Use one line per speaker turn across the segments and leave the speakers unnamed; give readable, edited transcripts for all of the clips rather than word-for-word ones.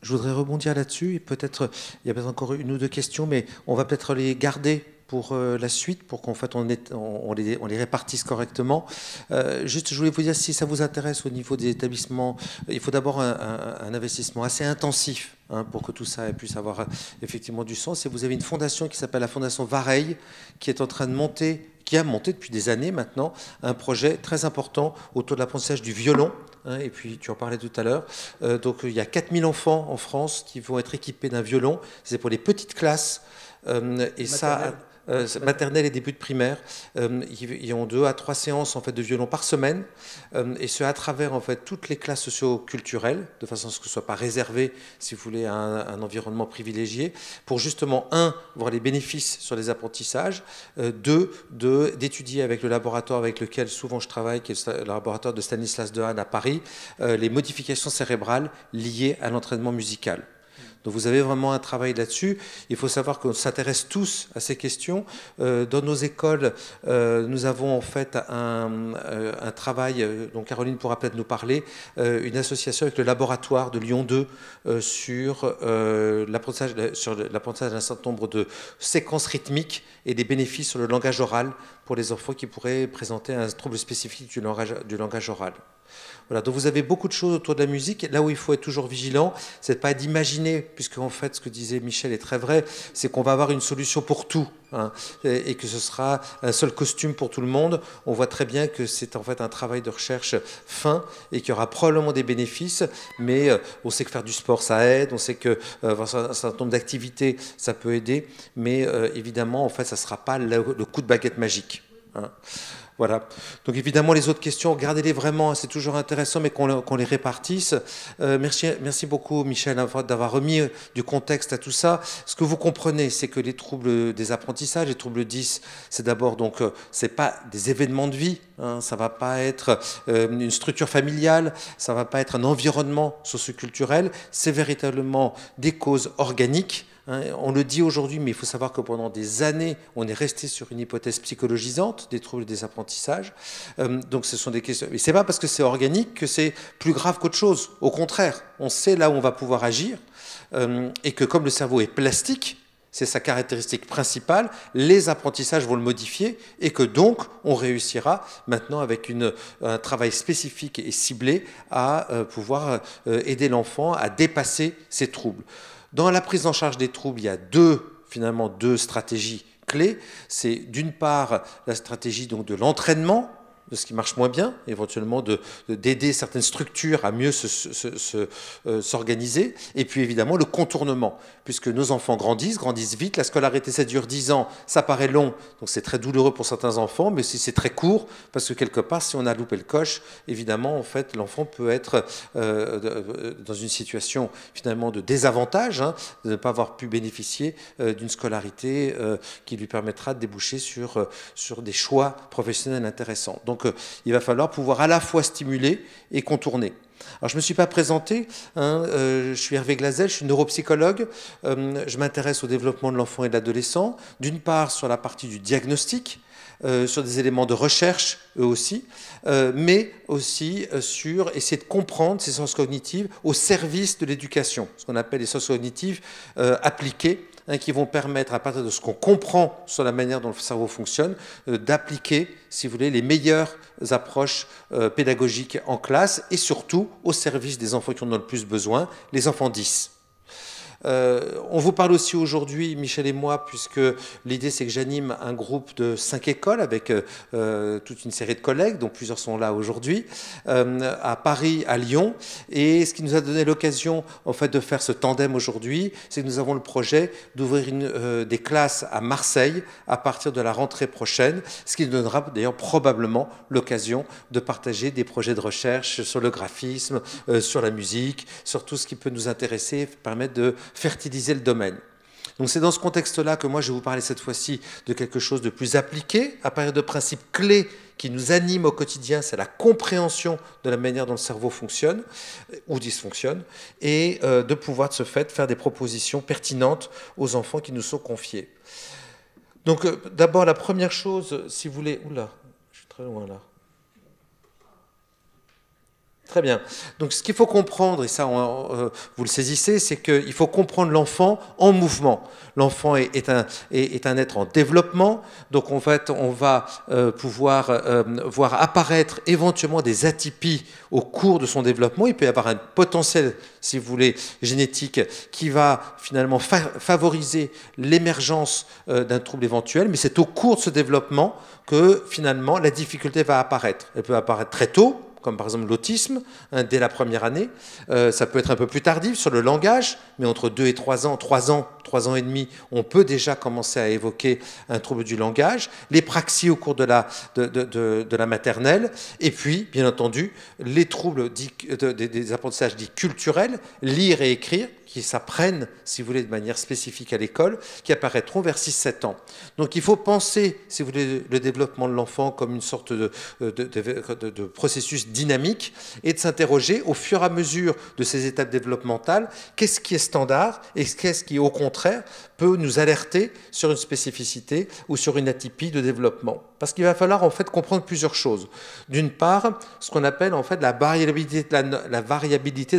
je voudrais rebondir là-dessus. Et peut-être, il y a peut-être encore une ou deux questions, mais on va peut-être les garder pour la suite, pour qu'en fait on les répartisse correctement. Juste, je voulais vous dire, si ça vous intéresse au niveau des établissements, il faut d'abord un investissement assez intensif, hein, pour que tout ça puisse avoir effectivement du sens. Et vous avez une fondation qui s'appelle la Fondation Vareille, qui est en train de monter, qui a monté depuis des années maintenant, un projet très important autour de l'apprentissage du violon. Hein, et puis, tu en parlais tout à l'heure. Donc, il y a 4000 enfants en France qui vont être équipés d'un violon. C'est pour les petites classes. Et ça, maternelle et début de primaire, ils ont 2 à 3 séances en fait de violon par semaine, et ce à travers en fait toutes les classes socio-culturelles, de façon à ce que ce soit pas réservé, si vous voulez, à un environnement privilégié, pour justement voir les bénéfices sur les apprentissages, d'étudier avec le laboratoire avec lequel souvent je travaille, qui est le laboratoire de Stanislas Dehaene à Paris, les modifications cérébrales liées à l'entraînement musical. Donc vous avez vraiment un travail là-dessus. Il faut savoir qu'on s'intéresse tous à ces questions. Dans nos écoles, nous avons en fait un travail, dont Caroline pourra peut-être nous parler, une association avec le laboratoire de Lyon 2 sur l'apprentissage d'un certain nombre de séquences rythmiques et des bénéfices sur le langage oral pour les enfants qui pourraient présenter un trouble spécifique du langage oral. Voilà, donc vous avez beaucoup de choses autour de la musique. Là où il faut être toujours vigilant, c'est pas d'imaginer, puisque en fait, ce que disait Michel est très vrai, c'est qu'on va avoir une solution pour tout, hein, et que ce sera un seul costume pour tout le monde. On voit très bien que c'est en fait un travail de recherche fin et qu'il y aura probablement des bénéfices, mais on sait que faire du sport, ça aide, on sait que avoir un certain nombre d'activités, ça peut aider, mais évidemment, en fait, ça ne sera pas le coup de baguette magique, hein. Voilà. Donc évidemment, les autres questions, gardez-les vraiment, c'est toujours intéressant, mais qu'on les répartisse. Merci beaucoup, Michel, d'avoir remis du contexte à tout ça. Ce que vous comprenez, c'est que les troubles des apprentissages, les troubles 10, c'est d'abord, donc, c'est pas des événements de vie, hein, ça va pas être une structure familiale, ça va pas être un environnement socioculturel, c'est véritablement des causes organiques. On le dit aujourd'hui, mais il faut savoir que pendant des années, on est resté sur une hypothèse psychologisante des troubles des apprentissages. Donc ce sont des questions. Mais ce n'est pas parce que c'est organique que c'est plus grave qu'autre chose. Au contraire, on sait là où on va pouvoir agir, et que comme le cerveau est plastique, c'est sa caractéristique principale, les apprentissages vont le modifier et que donc on réussira maintenant avec un travail spécifique et ciblé à pouvoir aider l'enfant à dépasser ses troubles. Dans la prise en charge des troubles, il y a finalement deux stratégies clés. C'est d'une part la stratégie donc, de l'entraînement, de ce qui marche moins bien, éventuellement d'aider certaines structures à mieux s'organiser, et puis évidemment le contournement, puisque nos enfants grandissent vite, la scolarité ça dure 10 ans, ça paraît long, donc c'est très douloureux pour certains enfants, mais c'est très court, parce que quelque part, si on a loupé le coche, évidemment, en fait, l'enfant peut être dans une situation finalement de désavantage, hein, de ne pas avoir pu bénéficier d'une scolarité qui lui permettra de déboucher sur des choix professionnels intéressants. Donc, il va falloir pouvoir à la fois stimuler et contourner. Alors, je ne me suis pas présenté, hein, je suis Hervé Glazel, je suis neuropsychologue, je m'intéresse au développement de l'enfant et de l'adolescent, d'une part sur la partie du diagnostic, sur des éléments de recherche, eux aussi, mais aussi sur essayer de comprendre ces sciences cognitives au service de l'éducation, ce qu'on appelle les sciences cognitives appliquées, hein, qui vont permettre, à partir de ce qu'on comprend sur la manière dont le cerveau fonctionne, d'appliquer, si vous voulez, les meilleures approches pédagogiques en classe et surtout au service des enfants qui en ont le plus besoin, les enfants 10. On vous parle aussi aujourd'hui, Michel et moi, puisque l'idée c'est que j'anime un groupe de 5 écoles avec toute une série de collègues, dont plusieurs sont là aujourd'hui, à Paris, à Lyon. Et ce qui nous a donné l'occasion en fait, de faire ce tandem aujourd'hui, c'est que nous avons le projet d'ouvrir des classes à Marseille à partir de la rentrée prochaine, ce qui nous donnera d'ailleurs probablement l'occasion de partager des projets de recherche sur le graphisme, sur la musique, sur tout ce qui peut nous intéresser, permettre de fertiliser le domaine. Donc c'est dans ce contexte-là que moi je vais vous parler cette fois-ci de quelque chose de plus appliqué, à partir de principes clés qui nous animent au quotidien, c'est la compréhension de la manière dont le cerveau fonctionne ou dysfonctionne, et de pouvoir de ce fait faire des propositions pertinentes aux enfants qui nous sont confiés. Donc d'abord la première chose, si vous voulez... Oula, je suis très loin là. Très bien. Donc ce qu'il faut comprendre, et ça vous le saisissez, c'est qu'il faut comprendre l'enfant en mouvement. L'enfant est un être en développement, donc en fait on va pouvoir voir apparaître éventuellement des atypies au cours de son développement. Il peut y avoir un potentiel, si vous voulez, génétique qui va finalement favoriser l'émergence d'un trouble éventuel, mais c'est au cours de ce développement que finalement la difficulté va apparaître. Elle peut apparaître très tôt, comme par exemple l'autisme, dès la première année. Ça peut être un peu plus tardif sur le langage, mais entre 2 et 3 ans, 3 ans et demi, on peut déjà commencer à évoquer un trouble du langage, les praxies au cours de la maternelle, et puis, bien entendu, les troubles des apprentissages dits culturels, lire et écrire, qui s'apprennent, si vous voulez, de manière spécifique à l'école, qui apparaîtront vers 6-7 ans. Donc il faut penser, si vous voulez, le développement de l'enfant comme une sorte de processus dynamique et de s'interroger au fur et à mesure de ces étapes développementales, qu'est-ce qui est standard et qu'est-ce qui, au contraire, peut nous alerter sur une spécificité ou sur une atypie de développement. Parce qu'il va falloir en fait comprendre plusieurs choses. D'une part, ce qu'on appelle en fait la variabilité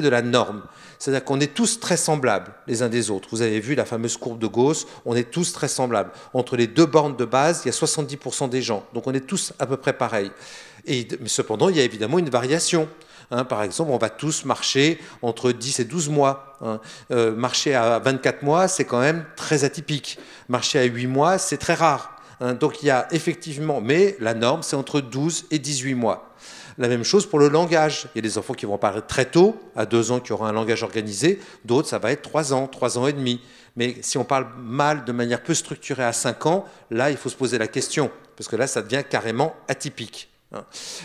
de la norme. C'est-à-dire qu'on est tous très semblables les uns des autres. Vous avez vu la fameuse courbe de Gauss, on est tous très semblables. Entre les deux bornes de base, il y a 70% des gens. Donc on est tous à peu près pareils. Mais cependant, il y a évidemment une variation. Par exemple, on va tous marcher entre 10 et 12 mois. Marcher à 24 mois, c'est quand même très atypique. Marcher à 8 mois, c'est très rare. Donc il y a effectivement, mais la norme, c'est entre 12 et 18 mois. La même chose pour le langage. Il y a des enfants qui vont apparaître très tôt, à 2 ans, qui auront un langage organisé. D'autres, ça va être 3 ans, 3 ans et demi. Mais si on parle mal de manière peu structurée à 5 ans, là, il faut se poser la question, parce que là, ça devient carrément atypique.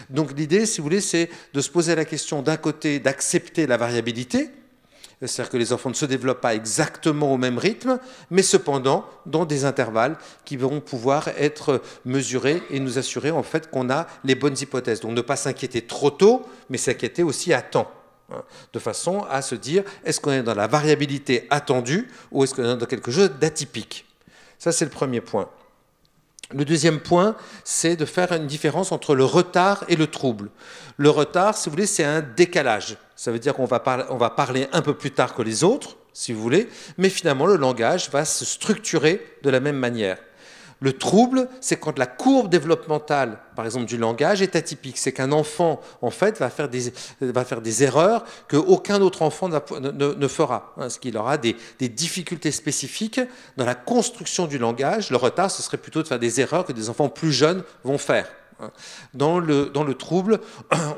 Donc l'idée, si vous voulez, c'est de se poser la question d'un côté d'accepter la variabilité, c'est-à-dire que les enfants ne se développent pas exactement au même rythme, mais cependant dans des intervalles qui vont pouvoir être mesurés et nous assurer en fait qu'on a les bonnes hypothèses. Donc ne pas s'inquiéter trop tôt, mais s'inquiéter aussi à temps, de façon à se dire est-ce qu'on est dans la variabilité attendue ou est-ce qu'on est dans quelque chose d'atypique. Ça, c'est le premier point. Le deuxième point, c'est de faire une différence entre le retard et le trouble. Le retard, si vous voulez, c'est un décalage. Ça veut dire qu'on va parler un peu plus tard que les autres, si vous voulez, mais finalement, le langage va se structurer de la même manière. Le trouble, c'est quand la courbe développementale, par exemple, du langage est atypique. C'est qu'un enfant, en fait, va faire des erreurs qu'aucun autre enfant ne fera. Parce qu'il aura des difficultés spécifiques dans la construction du langage. Le retard, ce serait plutôt de faire des erreurs que des enfants plus jeunes vont faire. Dans le trouble,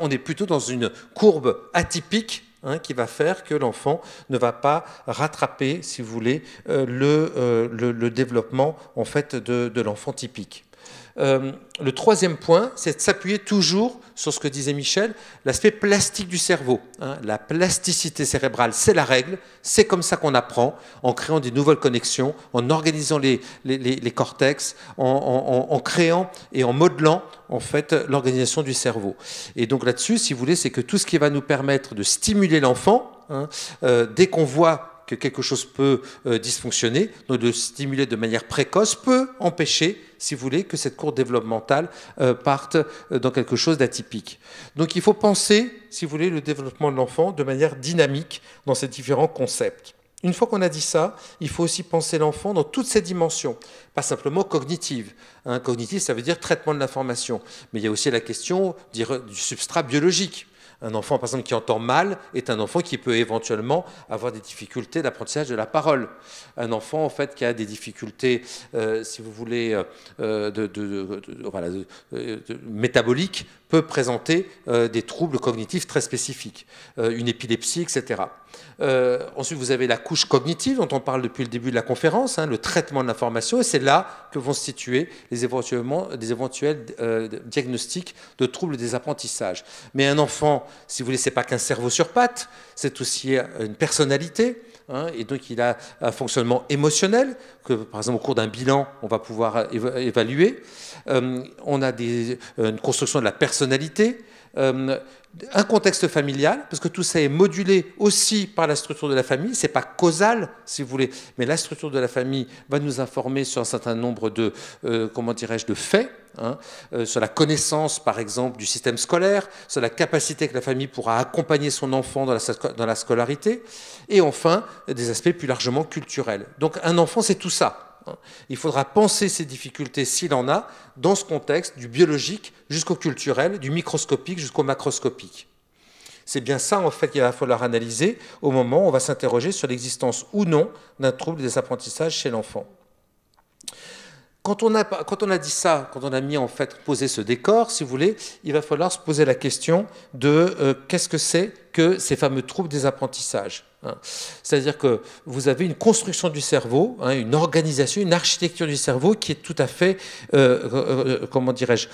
on est plutôt dans une courbe atypique qui va faire que l'enfant ne va pas rattraper, si vous voulez, le développement en fait, de l'enfant typique. Le troisième point, c'est de s'appuyer toujours sur ce que disait Michel, l'aspect plastique du cerveau. La plasticité cérébrale, c'est la règle, c'est comme ça qu'on apprend, en créant des nouvelles connexions, en organisant les cortex, en créant et en modelant en fait l'organisation du cerveau. Et donc là-dessus, si vous voulez, c'est que tout ce qui va nous permettre de stimuler l'enfant, dès qu'on voit que quelque chose peut dysfonctionner, donc de stimuler de manière précoce, peut empêcher, si vous voulez, que cette courbe développementale parte dans quelque chose d'atypique. Donc il faut penser, si vous voulez, le développement de l'enfant de manière dynamique dans ces différents concepts. Une fois qu'on a dit ça, il faut aussi penser l'enfant dans toutes ses dimensions, pas simplement cognitive. Cognitive, ça veut dire traitement de l'information, mais il y a aussi la question du substrat biologique. Un enfant, par exemple, qui entend mal est un enfant qui peut éventuellement avoir des difficultés d'apprentissage de la parole. Un enfant, en fait, qui a des difficultés, si vous voulez, métaboliques, peut présenter des troubles cognitifs très spécifiques, une épilepsie, etc. Ensuite, vous avez la couche cognitive dont on parle depuis le début de la conférence, le traitement de l'information, et c'est là que vont se situer des éventuels diagnostics de troubles des apprentissages. Mais un enfant, si vous voulez, c'est pas qu'un cerveau sur pattes, c'est aussi une personnalité. Et donc il a un fonctionnement émotionnel que, par exemple, au cours d'un bilan, on va pouvoir évaluer. On a une construction de la personnalité, un contexte familial, parce que tout ça est modulé aussi par la structure de la famille, c'est pas causal, si vous voulez, mais la structure de la famille va nous informer sur un certain nombre de, comment dirais-je, de faits, hein, sur la connaissance, par exemple, du système scolaire, sur la capacité que la famille pourra accompagner son enfant dans la scolarité, et enfin, des aspects plus largement culturels. Donc un enfant, c'est tout ça. Il faudra penser ces difficultés, s'il en a, dans ce contexte du biologique jusqu'au culturel, du microscopique jusqu'au macroscopique. C'est bien ça, en fait, qu'il va falloir analyser au moment où on va s'interroger sur l'existence ou non d'un trouble des apprentissages chez l'enfant. Quand on a dit ça, quand on a mis en fait posé ce décor, si vous voulez, il va falloir se poser la question de qu'est-ce que c'est que ces fameux troubles des apprentissages. C'est-à-dire que vous avez une construction du cerveau, une organisation, une architecture du cerveau qui est tout à fait, comment dirais-je,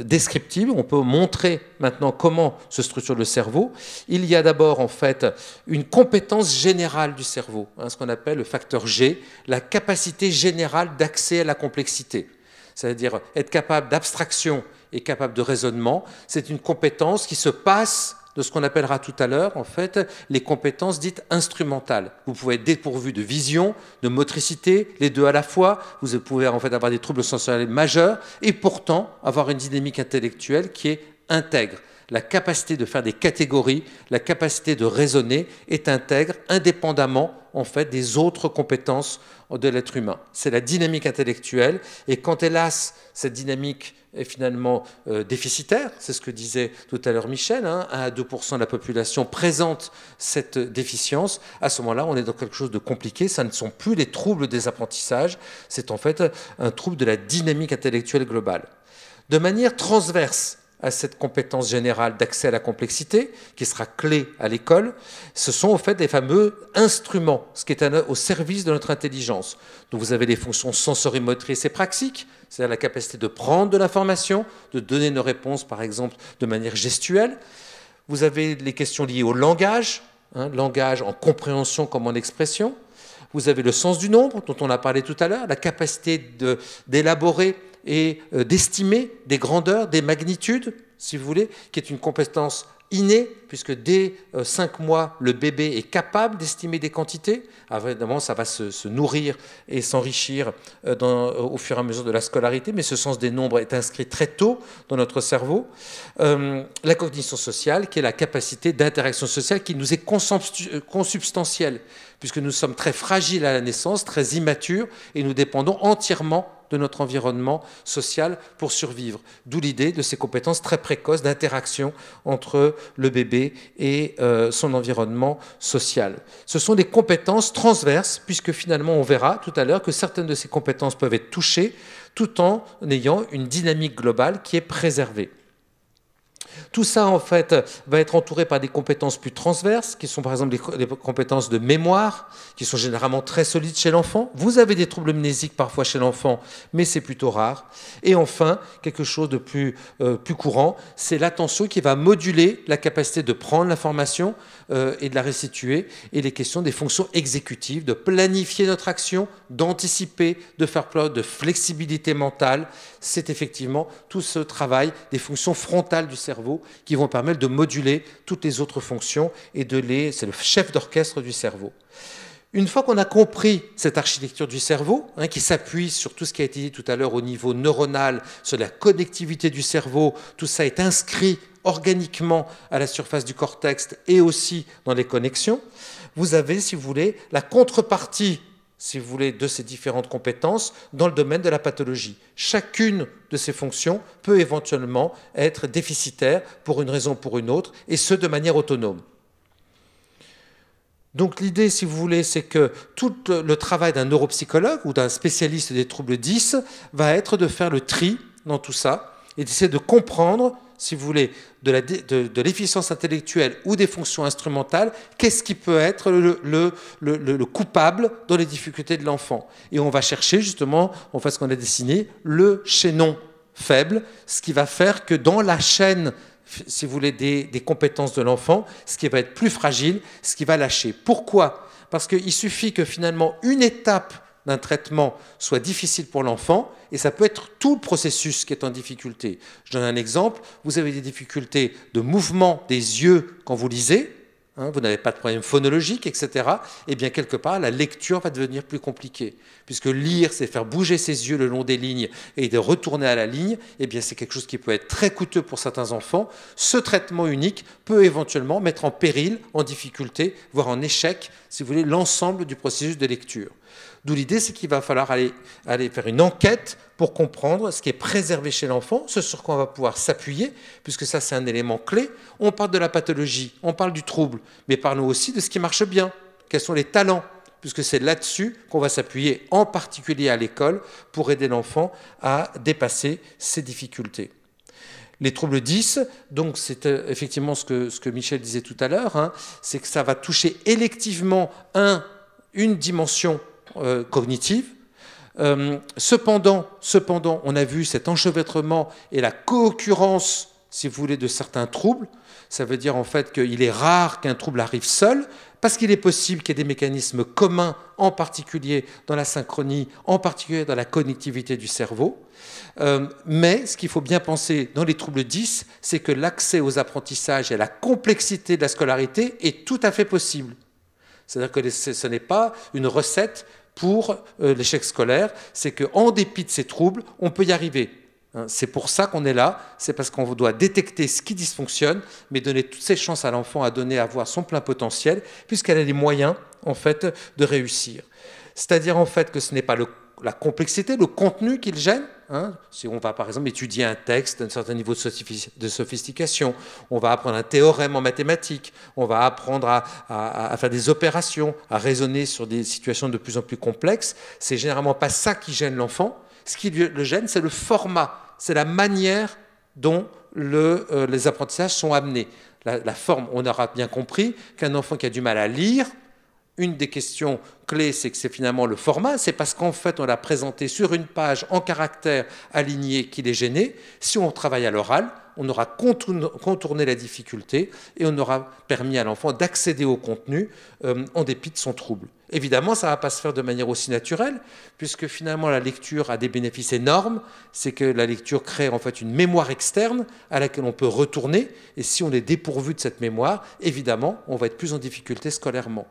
descriptive. On peut montrer maintenant comment se structure le cerveau. Il y a d'abord en fait une compétence générale du cerveau, ce qu'on appelle le facteur G, la capacité générale d'accès à la complexité. C'est-à-dire être capable d'abstraction et capable de raisonnement. C'est une compétence qui se passe de ce qu'on appellera tout à l'heure, en fait, les compétences dites instrumentales. Vous pouvez être dépourvu de vision, de motricité, les deux à la fois. Vous pouvez en fait avoir des troubles sensoriels majeurs et pourtant avoir une dynamique intellectuelle qui est intègre. La capacité de faire des catégories, la capacité de raisonner est intègre indépendamment en fait des autres compétences de l'être humain. C'est la dynamique intellectuelle et quand hélas cette dynamique est finalement déficitaire, c'est ce que disait tout à l'heure Michel, 1 à 2% de la population présente cette déficience, à ce moment-là on est dans quelque chose de compliqué, ça ne sont plus les troubles des apprentissages, c'est en fait un trouble de la dynamique intellectuelle globale. De manière transverse à cette compétence générale d'accès à la complexité, qui sera clé à l'école, ce sont en fait des fameux instruments, ce qui est au service de notre intelligence. Donc vous avez les fonctions sensorimotrices et praxiques, c'est-à-dire la capacité de prendre de l'information, de donner nos réponses par exemple de manière gestuelle. Vous avez les questions liées au langage, langage en compréhension comme en expression. Vous avez le sens du nombre, dont on a parlé tout à l'heure, la capacité d'élaborer et d'estimer des grandeurs, des magnitudes, si vous voulez, qui est une compétence innée, puisque dès 5 mois, le bébé est capable d'estimer des quantités. Évidemment, ça va se nourrir et s'enrichir au fur et à mesure de la scolarité, mais ce sens des nombres est inscrit très tôt dans notre cerveau. La cognition sociale, qui est la capacité d'interaction sociale qui nous est consubstantielle, puisque nous sommes très fragiles à la naissance, très immatures, et nous dépendons entièrement de notre environnement social pour survivre. D'où l'idée de ces compétences très précoces d'interaction entre le bébé et son environnement social. Ce sont des compétences transverses, puisque finalement on verra tout à l'heure que certaines de ces compétences peuvent être touchées tout en ayant une dynamique globale qui est préservée. Tout ça, en fait, va être entouré par des compétences plus transverses, qui sont par exemple les compétences de mémoire, qui sont généralement très solides chez l'enfant. Vous avez des troubles mnésiques parfois chez l'enfant, mais c'est plutôt rare. Et enfin, quelque chose de plus courant, c'est l'attention qui va moduler la capacité de prendre l'information et de la restituer, et les questions des fonctions exécutives, de planifier notre action, d'anticiper, de faire preuve de flexibilité mentale. C'est effectivement tout ce travail des fonctions frontales du cerveau qui vont permettre de moduler toutes les autres fonctions et c'est le chef d'orchestre du cerveau. Une fois qu'on a compris cette architecture du cerveau, qui s'appuie sur tout ce qui a été dit tout à l'heure au niveau neuronal, sur la connectivité du cerveau, tout ça est inscrit organiquement à la surface du cortex et aussi dans les connexions, vous avez, si vous voulez, la contrepartie, si vous voulez, de ces différentes compétences dans le domaine de la pathologie. Chacune de ces fonctions peut éventuellement être déficitaire pour une raison ou pour une autre, et ce, de manière autonome. Donc l'idée, si vous voulez, c'est que tout le travail d'un neuropsychologue ou d'un spécialiste des troubles 10 va être de faire le tri dans tout ça et d'essayer de comprendre, si vous voulez, de l'efficience intellectuelle ou des fonctions instrumentales, qu'est-ce qui peut être le coupable dans les difficultés de l'enfant. Et on va chercher justement, on fait ce qu'on a dessiné, le chaînon faible, ce qui va faire que dans la chaîne, si vous voulez, des compétences de l'enfant, ce qui va être plus fragile, ce qui va lâcher. Pourquoi ? Parce qu'il suffit que finalement une étape d'un traitement soit difficile pour l'enfant, et ça peut être tout le processus qui est en difficulté. Je donne un exemple, vous avez des difficultés de mouvement des yeux quand vous lisez, hein, vous n'avez pas de problème phonologique, etc. Et bien quelque part, la lecture va devenir plus compliquée, puisque lire, c'est faire bouger ses yeux le long des lignes et de retourner à la ligne, et bien c'est quelque chose qui peut être très coûteux pour certains enfants. Ce traitement unique peut éventuellement mettre en péril, en difficulté, voire en échec, si vous voulez, l'ensemble du processus de lecture. D'où l'idée, c'est qu'il va falloir aller faire une enquête pour comprendre ce qui est préservé chez l'enfant, ce sur quoi on va pouvoir s'appuyer, puisque ça, c'est un élément clé. On parle de la pathologie, on parle du trouble, mais parlons aussi de ce qui marche bien. Quels sont les talents, puisque c'est là-dessus qu'on va s'appuyer, en particulier à l'école, pour aider l'enfant à dépasser ses difficultés. Les troubles 10, donc c'est effectivement ce que Michel disait tout à l'heure, hein, c'est que ça va toucher électivement une dimension cognitive. Cependant, on a vu cet enchevêtrement et la co-occurrence, si vous voulez, de certains troubles. Ça veut dire en fait qu'il est rare qu'un trouble arrive seul, parce qu'il est possible qu'il y ait des mécanismes communs, en particulier dans la synchronie, en particulier dans la connectivité du cerveau. Mais ce qu'il faut bien penser dans les troubles 10, c'est que l'accès aux apprentissages et à la complexité de la scolarité est tout à fait possible. C'est-à-dire que ce n'est pas une recette pour l'échec scolaire, c'est qu'en dépit de ces troubles, on peut y arriver. C'est pour ça qu'on est là, c'est parce qu'on doit détecter ce qui dysfonctionne, mais donner toutes ses chances à l'enfant à avoir son plein potentiel, puisqu'elle a les moyens, en fait, de réussir. C'est-à-dire, en fait, que ce n'est pas la complexité, le contenu qui le gêne. Hein. Si on va, par exemple, étudier un texte d'un certain niveau de sophistication, on va apprendre un théorème en mathématiques, on va apprendre à faire des opérations, à raisonner sur des situations de plus en plus complexes, c'est généralement pas ça qui gêne l'enfant. Ce qui le gêne, c'est le format, c'est la manière dont les apprentissages sont amenés. La forme, on aura bien compris qu'un enfant qui a du mal à lire, une des questions clés, c'est que c'est finalement le format, c'est parce qu'en fait, on l'a présenté sur une page en caractères alignés qu'il est gêné. Si on travaille à l'oral, on aura contourné la difficulté et on aura permis à l'enfant d'accéder au contenu en dépit de son trouble. Évidemment, ça ne va pas se faire de manière aussi naturelle, puisque finalement la lecture a des bénéfices énormes, c'est que la lecture crée en fait une mémoire externe à laquelle on peut retourner, et si on est dépourvu de cette mémoire, évidemment, on va être plus en difficulté scolairement.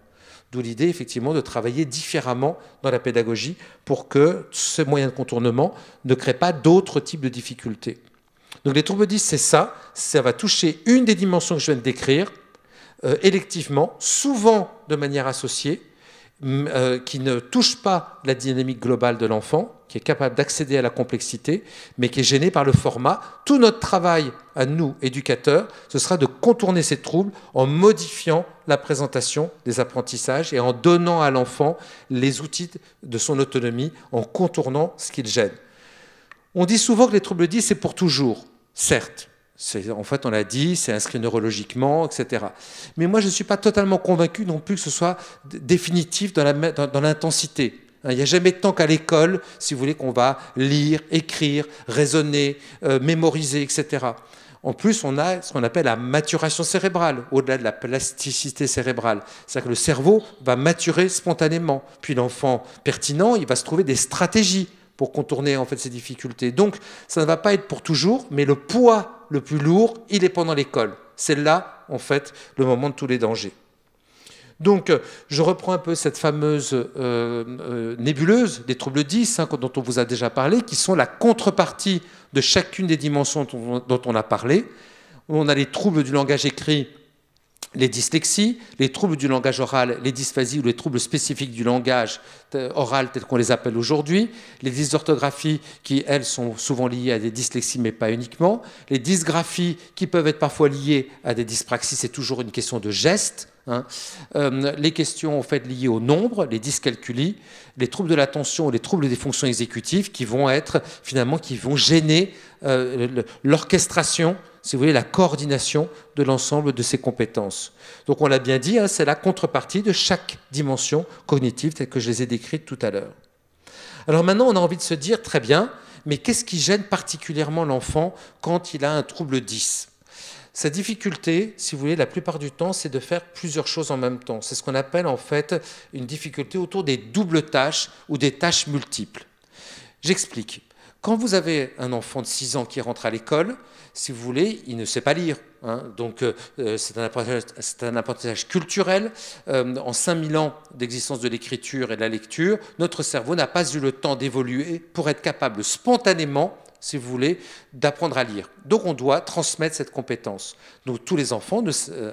D'où l'idée, effectivement, de travailler différemment dans la pédagogie pour que ce moyen de contournement ne crée pas d'autres types de difficultés. Donc les troubles 10, c'est ça va toucher une des dimensions que je viens de décrire, électivement, souvent de manière associée, qui ne touche pas la dynamique globale de l'enfant, qui est capable d'accéder à la complexité, mais qui est gêné par le format. Tout notre travail, à nous, éducateurs, ce sera de contourner ces troubles en modifiant la présentation des apprentissages et en donnant à l'enfant les outils de son autonomie, en contournant ce qui le gêne. On dit souvent que les troubles 10, c'est pour toujours, certes. En fait, on l'a dit, c'est inscrit neurologiquement, etc. Mais moi, je ne suis pas totalement convaincu non plus que ce soit définitif dans l'intensité. Il n'y a jamais de temps qu'à l'école, si vous voulez, qu'on va lire, écrire, raisonner, mémoriser, etc. En plus, on a ce qu'on appelle la maturation cérébrale, au-delà de la plasticité cérébrale. C'est-à-dire que le cerveau va maturer spontanément. Puis l'enfant pertinent, il va se trouver des stratégies pour contourner en fait ces difficultés. Donc, ça ne va pas être pour toujours, mais le poids le plus lourd, il est pendant l'école. C'est là, en fait, le moment de tous les dangers. Donc, je reprends un peu cette fameuse nébuleuse des troubles 10, dont on vous a déjà parlé, qui sont la contrepartie de chacune des dimensions dont on a parlé. On a les troubles du langage écrit, les dyslexies, les troubles du langage oral, les dysphasies ou les troubles spécifiques du langage oral tels qu'on les appelle aujourd'hui, les dysorthographies qui, elles, sont souvent liées à des dyslexies mais pas uniquement, les dysgraphies qui peuvent être parfois liées à des dyspraxies, c'est toujours une question de geste, hein. Les questions en fait liées au nombre, les dyscalculies, les troubles de l'attention ou les troubles des fonctions exécutives qui vont être finalement qui vont gêner l'orchestration, si vous voulez, la coordination de l'ensemble de ces compétences. Donc on l'a bien dit, hein, c'est la contrepartie de chaque dimension cognitive telle que je les ai décrites tout à l'heure. Alors maintenant, on a envie de se dire, très bien, mais qu'est-ce qui gêne particulièrement l'enfant quand il a un trouble 10 ? Sa difficulté, si vous voulez, la plupart du temps, c'est de faire plusieurs choses en même temps. C'est ce qu'on appelle en fait une difficulté autour des doubles tâches ou des tâches multiples. J'explique. Quand vous avez un enfant de 6 ans qui rentre à l'école, si vous voulez, il ne sait pas lire. Donc c'est un apprentissage culturel. En 5000 ans d'existence de l'écriture et de la lecture, notre cerveau n'a pas eu le temps d'évoluer pour être capable spontanément, si vous voulez, d'apprendre à lire. Donc on doit transmettre cette compétence. Donc tous les enfants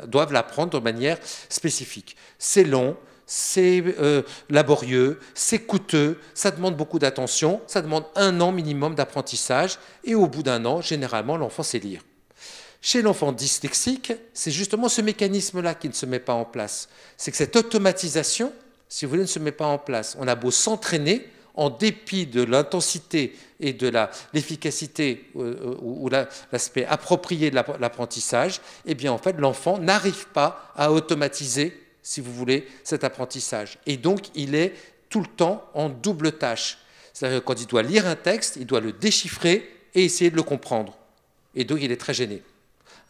doivent l'apprendre de manière spécifique. C'est long, c'est laborieux, c'est coûteux, ça demande beaucoup d'attention, ça demande 1 an minimum d'apprentissage, et au bout d'1 an, généralement, l'enfant sait lire. Chez l'enfant dyslexique, c'est justement ce mécanisme-là qui ne se met pas en place. C'est que cette automatisation, si vous voulez, ne se met pas en place. On a beau s'entraîner, en dépit de l'intensité et de l'efficacité ou l'aspect approprié de l'apprentissage, eh bien, en fait, l'enfant n'arrive pas à automatiser, si vous voulez, cet apprentissage. Et donc, il est tout le temps en double tâche. C'est-à-dire que quand il doit lire un texte, il doit le déchiffrer et essayer de le comprendre. Et donc, il est très gêné.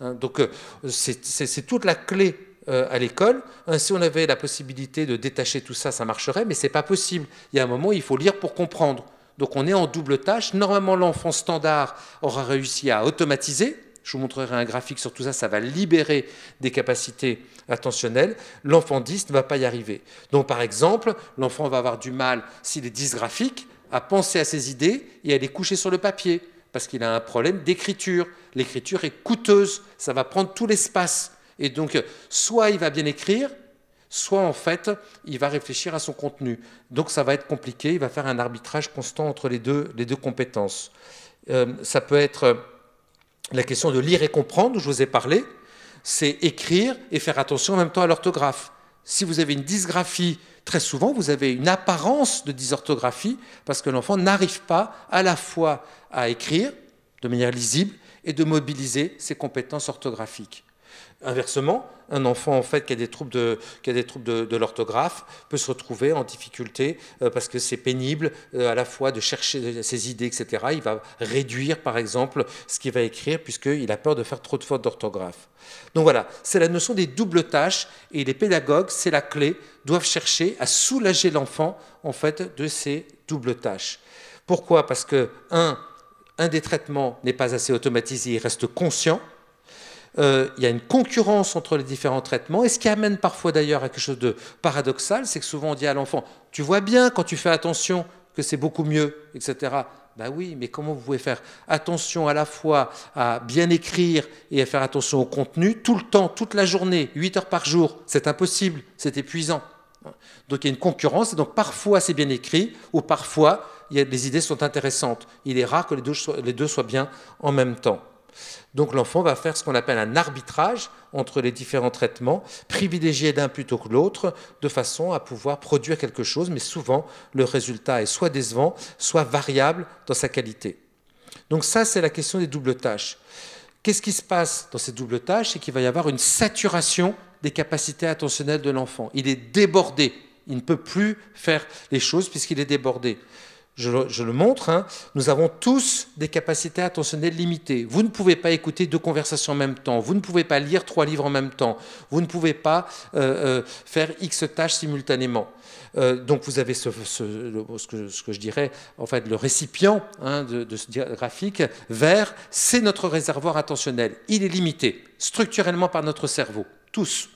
Donc, c'est toute la clé à l'école. Si on avait la possibilité de détacher tout ça, ça marcherait, mais ce n'est pas possible. Il y a un moment où il faut lire pour comprendre. Donc, on est en double tâche. Normalement, l'enfant standard aura réussi à automatiser. Je vous montrerai un graphique sur tout ça, ça va libérer des capacités attentionnelles. L'enfant dys ne va pas y arriver. Donc, par exemple, l'enfant va avoir du mal, s'il est dysgraphique, à penser à ses idées et à les coucher sur le papier, parce qu'il a un problème d'écriture. L'écriture est coûteuse, ça va prendre tout l'espace. Et donc, soit il va bien écrire, soit en fait, il va réfléchir à son contenu. Donc, ça va être compliqué, il va faire un arbitrage constant entre les deux compétences. Ça peut être la question de lire et comprendre, dont je vous ai parlé, c'est écrire et faire attention en même temps à l'orthographe. Si vous avez une dysgraphie, très souvent, vous avez une apparence de dysorthographie parce que l'enfant n'arrive pas à la fois à écrire de manière lisible et de mobiliser ses compétences orthographiques. Inversement, un enfant en fait, qui a des troubles de l'orthographe peut se retrouver en difficulté parce que c'est pénible à la fois de chercher ses idées, etc. Il va réduire, par exemple, ce qu'il va écrire puisqu'il a peur de faire trop de fautes d'orthographe. Donc voilà, c'est la notion des doubles tâches et les pédagogues, c'est la clé, doivent chercher à soulager l'enfant en fait, de ces doubles tâches. Pourquoi? Parce que, un des traitements n'est pas assez automatisé, il reste conscient. Il y a une concurrence entre les différents traitements, et ce qui amène parfois d'ailleurs à quelque chose de paradoxal, c'est que souvent on dit à l'enfant « tu vois bien quand tu fais attention que c'est beaucoup mieux, etc. » Ben oui, mais comment vous pouvez faire attention à la fois à bien écrire et à faire attention au contenu tout le temps, toute la journée, 8 heures par jour? C'est impossible, c'est épuisant. Donc il y a une concurrence, et donc parfois c'est bien écrit, ou parfois les idées sont intéressantes. Il est rare que les deux soient bien en même temps. Donc l'enfant va faire ce qu'on appelle un arbitrage entre les différents traitements, privilégier l'un plutôt que l'autre, de façon à pouvoir produire quelque chose, mais souvent le résultat est soit décevant, soit variable dans sa qualité. Donc ça, c'est la question des doubles tâches. Qu'est-ce qui se passe dans ces doubles tâches? C'est qu'il va y avoir une saturation des capacités attentionnelles de l'enfant. Il est débordé, il ne peut plus faire les choses puisqu'il est débordé. Je le montre, nous avons tous des capacités attentionnelles limitées. Vous ne pouvez pas écouter 2 conversations en même temps, vous ne pouvez pas lire 3 livres en même temps, vous ne pouvez pas faire X tâches simultanément. Donc vous avez ce que je dirais, en fait, le récipient de ce graphique vert, c'est notre réservoir attentionnel. Il est limité structurellement par notre cerveau, tous.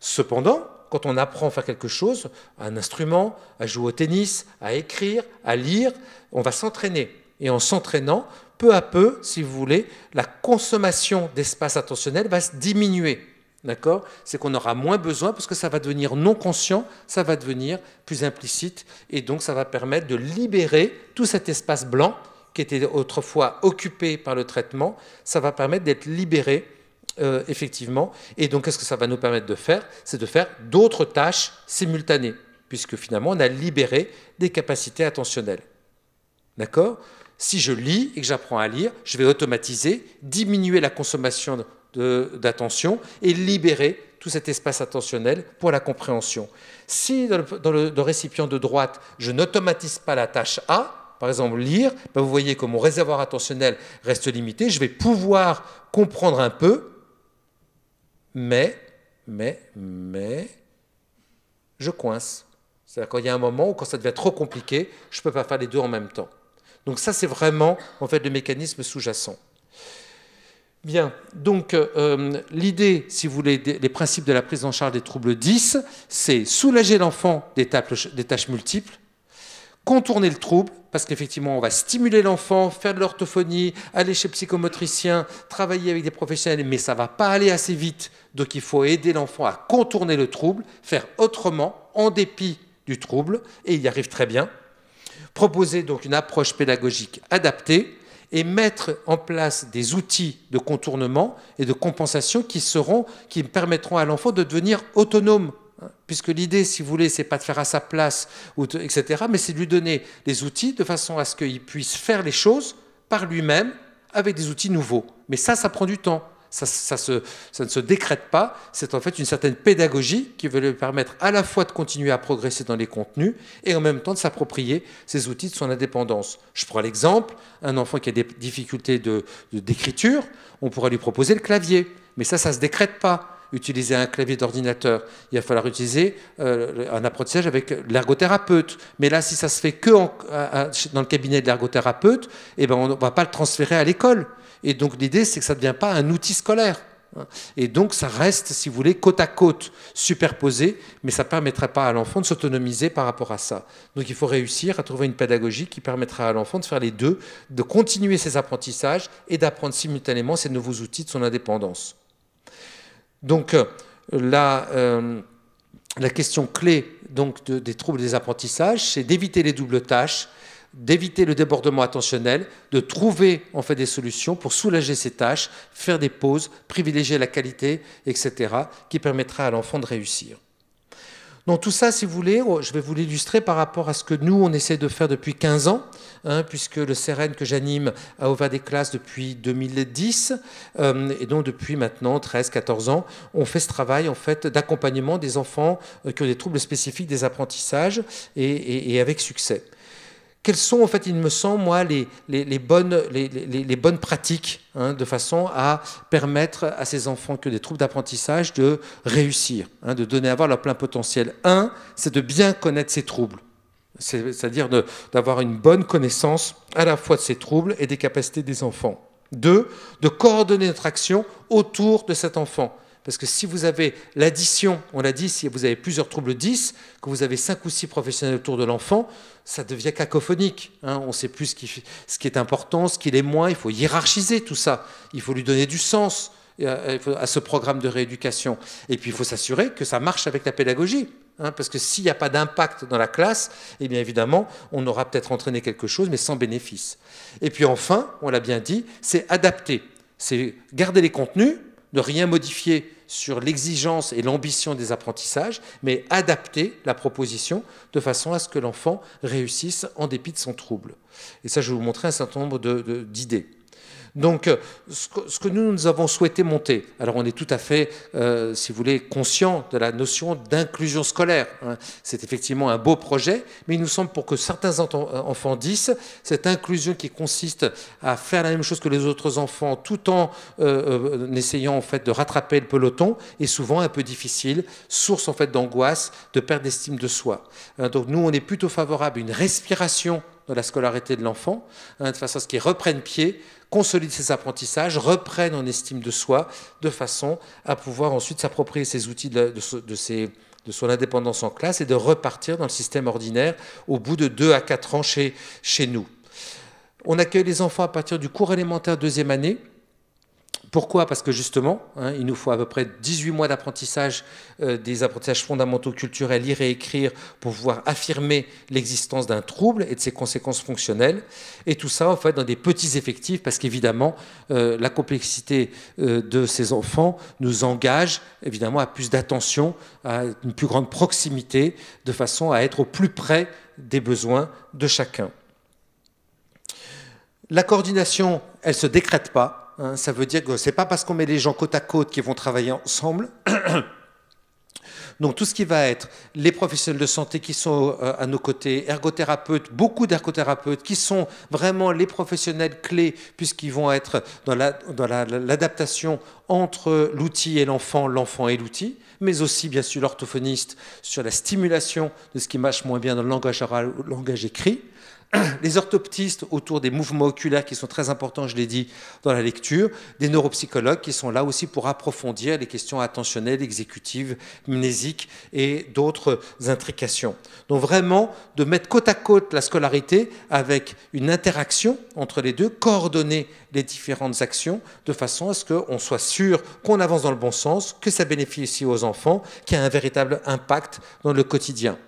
Cependant, quand on apprend à faire quelque chose, un instrument, à jouer au tennis, à écrire, à lire, on va s'entraîner. Et en s'entraînant, peu à peu, si vous voulez, la consommation d'espace attentionnel va se diminuer. D'accord? C'est qu'on aura moins besoin parce que ça va devenir non conscient, ça va devenir plus implicite. Et donc, ça va permettre de libérer tout cet espace blanc qui était autrefois occupé par le traitement. Ça va permettre d'être libéré effectivement. Et donc, qu'est-ce que ça va nous permettre de faire? C'est de faire d'autres tâches simultanées, puisque finalement, on a libéré des capacités attentionnelles. D'accord? Si je lis et que j'apprends à lire, je vais automatiser, diminuer la consommation d'attention et libérer tout cet espace attentionnel pour la compréhension. Si dans le récipient de droite, je n'automatise pas la tâche A, par exemple lire, ben vous voyez que mon réservoir attentionnel reste limité, je vais pouvoir comprendre un peu, mais, je coince. C'est-à-dire quand il y a un moment où, quand ça devient trop compliqué, je ne peux pas faire les deux en même temps. Donc ça, c'est vraiment, en fait, le mécanisme sous-jacent. Bien, donc l'idée, si vous voulez, les principes de la prise en charge des troubles 10, c'est soulager l'enfant des tâches multiples, contourner le trouble, parce qu'effectivement, on va stimuler l'enfant, faire de l'orthophonie, aller chez le psychomotricien, travailler avec des professionnels, mais ça ne va pas aller assez vite. Donc il faut aider l'enfant à contourner le trouble, faire autrement, en dépit du trouble, et il y arrive très bien. Proposer donc une approche pédagogique adaptée et mettre en place des outils de contournement et de compensation qui permettront à l'enfant de devenir autonome. Puisque l'idée, si vous voulez, c'est pas de faire à sa place, etc., mais c'est de lui donner des outils de façon à ce qu'il puisse faire les choses par lui-même avec des outils nouveaux. Mais ça prend du temps. Ça ne se décrète pas. C'est en fait une certaine pédagogie qui veut lui permettre à la fois de continuer à progresser dans les contenus et en même temps de s'approprier ces outils de son indépendance. Je prends l'exemple, un enfant qui a des difficultés d'écriture, on pourrait lui proposer le clavier. Mais ça ne se décrète pas. Utiliser un clavier d'ordinateur. Il va falloir utiliser un apprentissage avec l'ergothérapeute. Mais là, si ça se fait que dans le cabinet de l'ergothérapeute, eh ben, on ne va pas le transférer à l'école. Et donc l'idée, c'est que ça ne devient pas un outil scolaire. Et donc ça reste, si vous voulez, côte à côte, superposé, mais ça ne permettrait pas à l'enfant de s'autonomiser par rapport à ça. Donc il faut réussir à trouver une pédagogie qui permettra à l'enfant de faire les deux, de continuer ses apprentissages et d'apprendre simultanément ces nouveaux outils de son indépendance. Donc la question clé donc, des troubles des apprentissages, c'est d'éviter les doubles tâches, d'éviter le débordement attentionnel, de trouver en fait des solutions pour soulager ces tâches, faire des pauses, privilégier la qualité, etc., qui permettra à l'enfant de réussir. Donc tout ça, si vous voulez, je vais vous l'illustrer par rapport à ce que nous, on essaie de faire depuis 15 ans, puisque le CEREN que j'anime a ouvert des classes depuis 2010, et donc depuis maintenant 13-14 ans, on fait ce travail en fait, d'accompagnement des enfants qui ont des troubles spécifiques des apprentissages, et avec succès. Quelles sont, en fait, il me semble, moi, les bonnes pratiques de façon à permettre à ces enfants qui ont des troubles d'apprentissage de réussir, de donner à voir leur plein potentiel. Un, c'est de bien connaître ces troubles, c'est-à-dire d'avoir une bonne connaissance à la fois de ces troubles et des capacités des enfants. Deux, de coordonner notre action autour de cet enfant. Parce que si vous avez l'addition, on l'a dit, si vous avez plusieurs troubles 10, que vous avez 5 ou 6 professionnels autour de l'enfant, ça devient cacophonique. On ne sait plus ce qui est important, ce qui l'est moins. Il faut hiérarchiser tout ça. Il faut lui donner du sens à ce programme de rééducation. Et puis il faut s'assurer que ça marche avec la pédagogie. Parce que s'il n'y a pas d'impact dans la classe, eh bien évidemment, on aura peut-être entraîné quelque chose, mais sans bénéfice. Et puis enfin, on l'a bien dit, c'est adapter. C'est garder les contenus, ne rien modifier sur l'exigence et l'ambition des apprentissages, mais adapter la proposition de façon à ce que l'enfant réussisse en dépit de son trouble. Et ça, je vais vous montrer un certain nombre d'idées. Donc, ce que nous avons souhaité monter, alors on est tout à fait, si vous voulez, conscient de la notion d'inclusion scolaire. C'est effectivement un beau projet, mais il nous semble pour que certains enfants 10, cette inclusion qui consiste à faire la même chose que les autres enfants, tout en essayant en fait de rattraper le peloton, est souvent un peu difficile, source en fait d'angoisse, de perte d'estime de soi. Donc nous, on est plutôt favorable à une respiration dans la scolarité de l'enfant, de façon à ce qu'il reprenne pied, consolide ses apprentissages, reprenne en estime de soi, de façon à pouvoir ensuite s'approprier ces outils de son indépendance en classe et de repartir dans le système ordinaire au bout de 2 à 4 ans chez nous. On accueille les enfants à partir du cours élémentaire 2e année. Pourquoi ? Parce que justement, il nous faut à peu près 18 mois d'apprentissage, des apprentissages fondamentaux culturels, lire et écrire, pour pouvoir affirmer l'existence d'un trouble et de ses conséquences fonctionnelles. Et tout ça, en fait, dans des petits effectifs, parce qu'évidemment, la complexité de ces enfants nous engage, évidemment, à plus d'attention, à une plus grande proximité, de façon à être au plus près des besoins de chacun. La coordination, elle ne se décrète pas. Ça veut dire que ce n'est pas parce qu'on met les gens côte à côte qu'ils vont travailler ensemble. Donc tout ce qui va être les professionnels de santé qui sont à nos côtés, ergothérapeutes, beaucoup d'ergothérapeutes qui sont vraiment les professionnels clés puisqu'ils vont être dans l'adaptation entre l'outil et l'enfant et l'outil, mais aussi bien sûr l'orthophoniste sur la stimulation de ce qui marche moins bien dans le langage oral ou le langage écrit. Les orthoptistes autour des mouvements oculaires qui sont très importants, je l'ai dit, dans la lecture, des neuropsychologues qui sont là aussi pour approfondir les questions attentionnelles, exécutives, mnésiques et d'autres intrications. Donc vraiment, de mettre côte à côte la scolarité avec une interaction entre les deux, coordonner les différentes actions de façon à ce qu'on soit sûr qu'on avance dans le bon sens, que ça bénéficie aux enfants, qu'il y a un véritable impact dans le quotidien.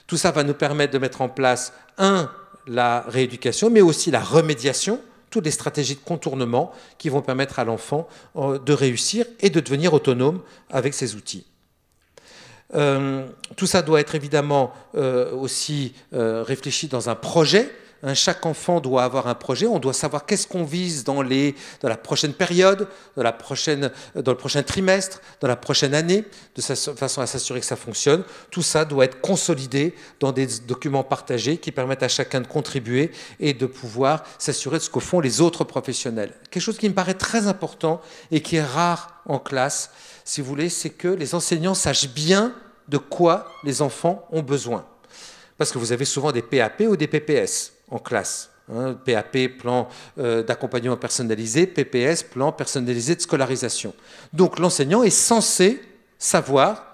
Tout ça va nous permettre de mettre en place, la rééducation, mais aussi la remédiation, toutes les stratégies de contournement qui vont permettre à l'enfant de réussir et de devenir autonome avec ces outils. Tout ça doit être évidemment aussi réfléchi dans un projet. Chaque enfant doit avoir un projet, on doit savoir qu'est-ce qu'on vise dans la prochaine période, dans le prochain trimestre, dans la prochaine année, de façon à s'assurer que ça fonctionne. Tout ça doit être consolidé dans des documents partagés qui permettent à chacun de contribuer et de pouvoir s'assurer de ce que font les autres professionnels. Quelque chose qui me paraît très important et qui est rare en classe, si vous voulez, c'est que les enseignants sachent bien de quoi les enfants ont besoin. Parce que vous avez souvent des PAP ou des PPS en classe. PAP, plan d'accompagnement personnalisé, PPS, plan personnalisé de scolarisation. Donc l'enseignant est censé savoir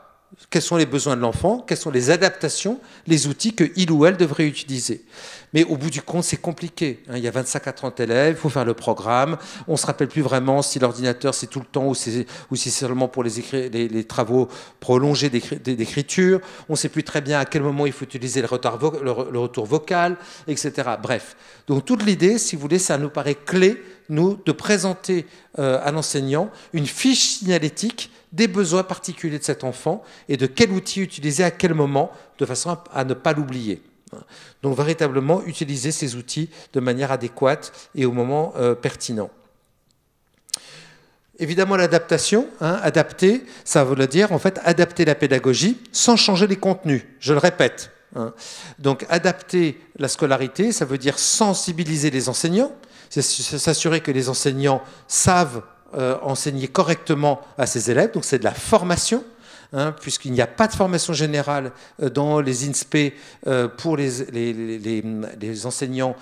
quels sont les besoins de l'enfant, quelles sont les adaptations, les outils qu'il ou elle devrait utiliser. Mais au bout du compte, c'est compliqué. Il y a 25 à 30 élèves, il faut faire le programme. On ne se rappelle plus vraiment si l'ordinateur, c'est tout le temps ou si c'est seulement pour les travaux prolongés d'écriture. On ne sait plus très bien à quel moment il faut utiliser le retour vocal, etc. Bref. Donc toute l'idée, si vous voulez, ça nous paraît clé, nous, de présenter à l'enseignant une fiche signalétique des besoins particuliers de cet enfant et de quel outil utiliser à quel moment, de façon à ne pas l'oublier. Donc véritablement utiliser ces outils de manière adéquate et au moment pertinent. Évidemment l'adaptation, adapter, ça veut dire en fait adapter la pédagogie sans changer les contenus, je le répète. Donc adapter la scolarité, ça veut dire sensibiliser les enseignants, s'assurer que les enseignants savent enseigner correctement à ses élèves, donc c'est de la formation, puisqu'il n'y a pas de formation générale dans les INSPE pour les enseignants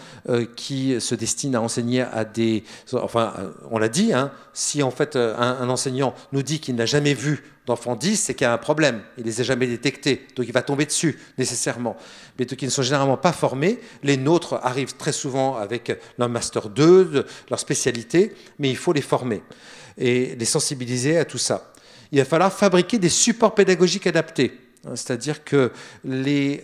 qui se destinent à enseigner à des... Enfin, on l'a dit, si en fait un enseignant nous dit qu'il n'a jamais vu d'enfants 10, c'est qu'il y a un problème, il ne les a jamais détectés, donc il va tomber dessus nécessairement. Mais donc ils ne sont généralement pas formés, les nôtres arrivent très souvent avec leur Master 2, leur spécialité, mais il faut les former et les sensibiliser à tout ça. Il va falloir fabriquer des supports pédagogiques adaptés. C'est-à-dire que les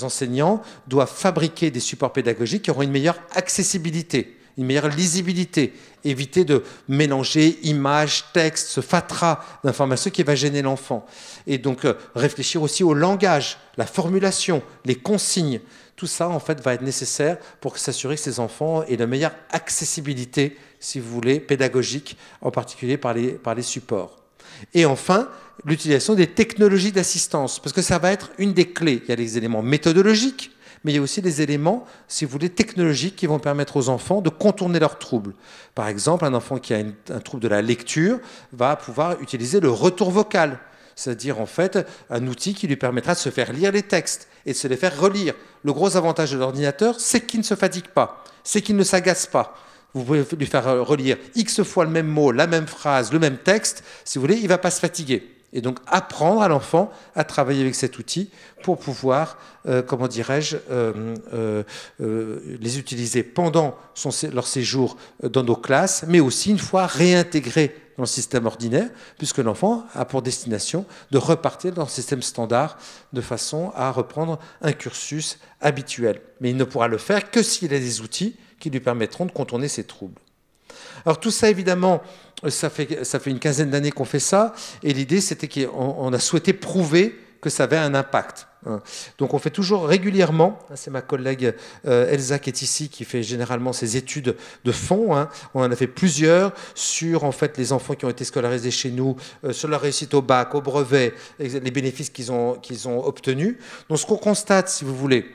enseignants doivent fabriquer des supports pédagogiques qui auront une meilleure accessibilité, une meilleure lisibilité, éviter de mélanger images, textes, ce fatras d'informations qui va gêner l'enfant. Et donc réfléchir aussi au langage, la formulation, les consignes. Tout ça, en fait, va être nécessaire pour s'assurer que ces enfants aient la meilleure accessibilité, si vous voulez, pédagogique, en particulier par les supports. Et enfin, l'utilisation des technologies d'assistance, parce que ça va être une des clés. Il y a les éléments méthodologiques, mais il y a aussi des éléments, si vous voulez, technologiques qui vont permettre aux enfants de contourner leurs troubles. Par exemple, un enfant qui a un trouble de la lecture va pouvoir utiliser le retour vocal, c'est-à-dire en fait un outil qui lui permettra de se faire lire les textes et de se les faire relire. Le gros avantage de l'ordinateur, c'est qu'il ne se fatigue pas, c'est qu'il ne s'agace pas. Vous pouvez lui faire relire X fois le même mot, la même phrase, le même texte. Si vous voulez, il ne va pas se fatiguer. Et donc, apprendre à l'enfant à travailler avec cet outil pour pouvoir, comment dirais-je, les utiliser pendant leur séjour dans nos classes, mais aussi une fois réintégré dans le système ordinaire, puisque l'enfant a pour destination de repartir dans le système standard de façon à reprendre un cursus habituel. Mais il ne pourra le faire que s'il a des outils qui lui permettront de contourner ces troubles. Alors tout ça, évidemment, ça fait une quinzaine d'années qu'on fait ça, et l'idée, c'était qu'on a souhaité prouver que ça avait un impact. Hein. Donc on fait toujours régulièrement, c'est ma collègue Elsa qui est ici, qui fait généralement ces études de fond. Hein. On en a fait plusieurs sur en fait les enfants qui ont été scolarisés chez nous, sur leur réussite au bac, au brevet, les bénéfices qu'ils ont obtenus. Donc ce qu'on constate, si vous voulez,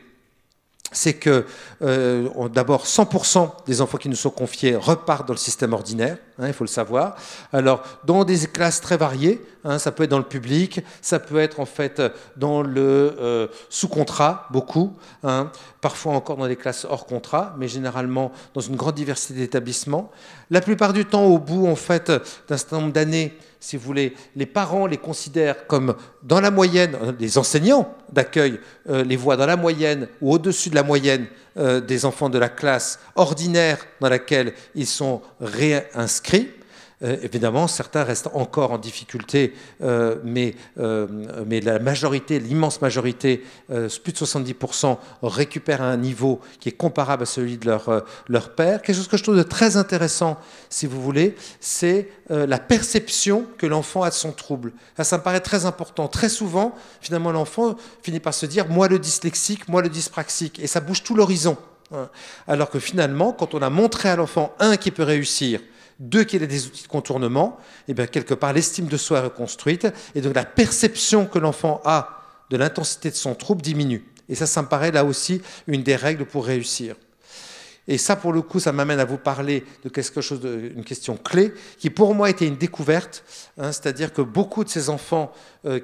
c'est que d'abord 100% des enfants qui nous sont confiés repartent dans le système ordinaire, hein, il faut le savoir. Alors dans des classes très variées, hein, ça peut être dans le public, ça peut être en fait dans le sous-contrat, beaucoup, hein, parfois encore dans des classes hors contrat, mais généralement dans une grande diversité d'établissements. La plupart du temps, au bout en fait d'un certain nombre d'années, si vous voulez, les parents les considèrent comme dans la moyenne, les enseignants d'accueil les voient dans la moyenne ou au-dessus de la moyenne des enfants de la classe ordinaire dans laquelle ils sont réinscrits. Évidemment, certains restent encore en difficulté, mais la majorité, l'immense majorité, plus de 70%, récupèrent un niveau qui est comparable à celui de leur père. Quelque chose que je trouve de très intéressant, si vous voulez, c'est la perception que l'enfant a de son trouble. Ça me paraît très important. Très souvent, finalement, l'enfant finit par se dire « moi le dyslexique, moi le dyspraxique », et ça bouge tout l'horizon. Alors que finalement, quand on a montré à l'enfant, un, qui peut réussir, deux, qu'il ait des outils de contournement, et bien quelque part l'estime de soi est reconstruite, et donc la perception que l'enfant a de l'intensité de son trouble diminue. Et ça me paraît là aussi une des règles pour réussir. Et ça, pour le coup, ça m'amène à vous parler de quelque chose, une question clé, qui pour moi était une découverte, hein, c'est-à-dire que beaucoup de ces enfants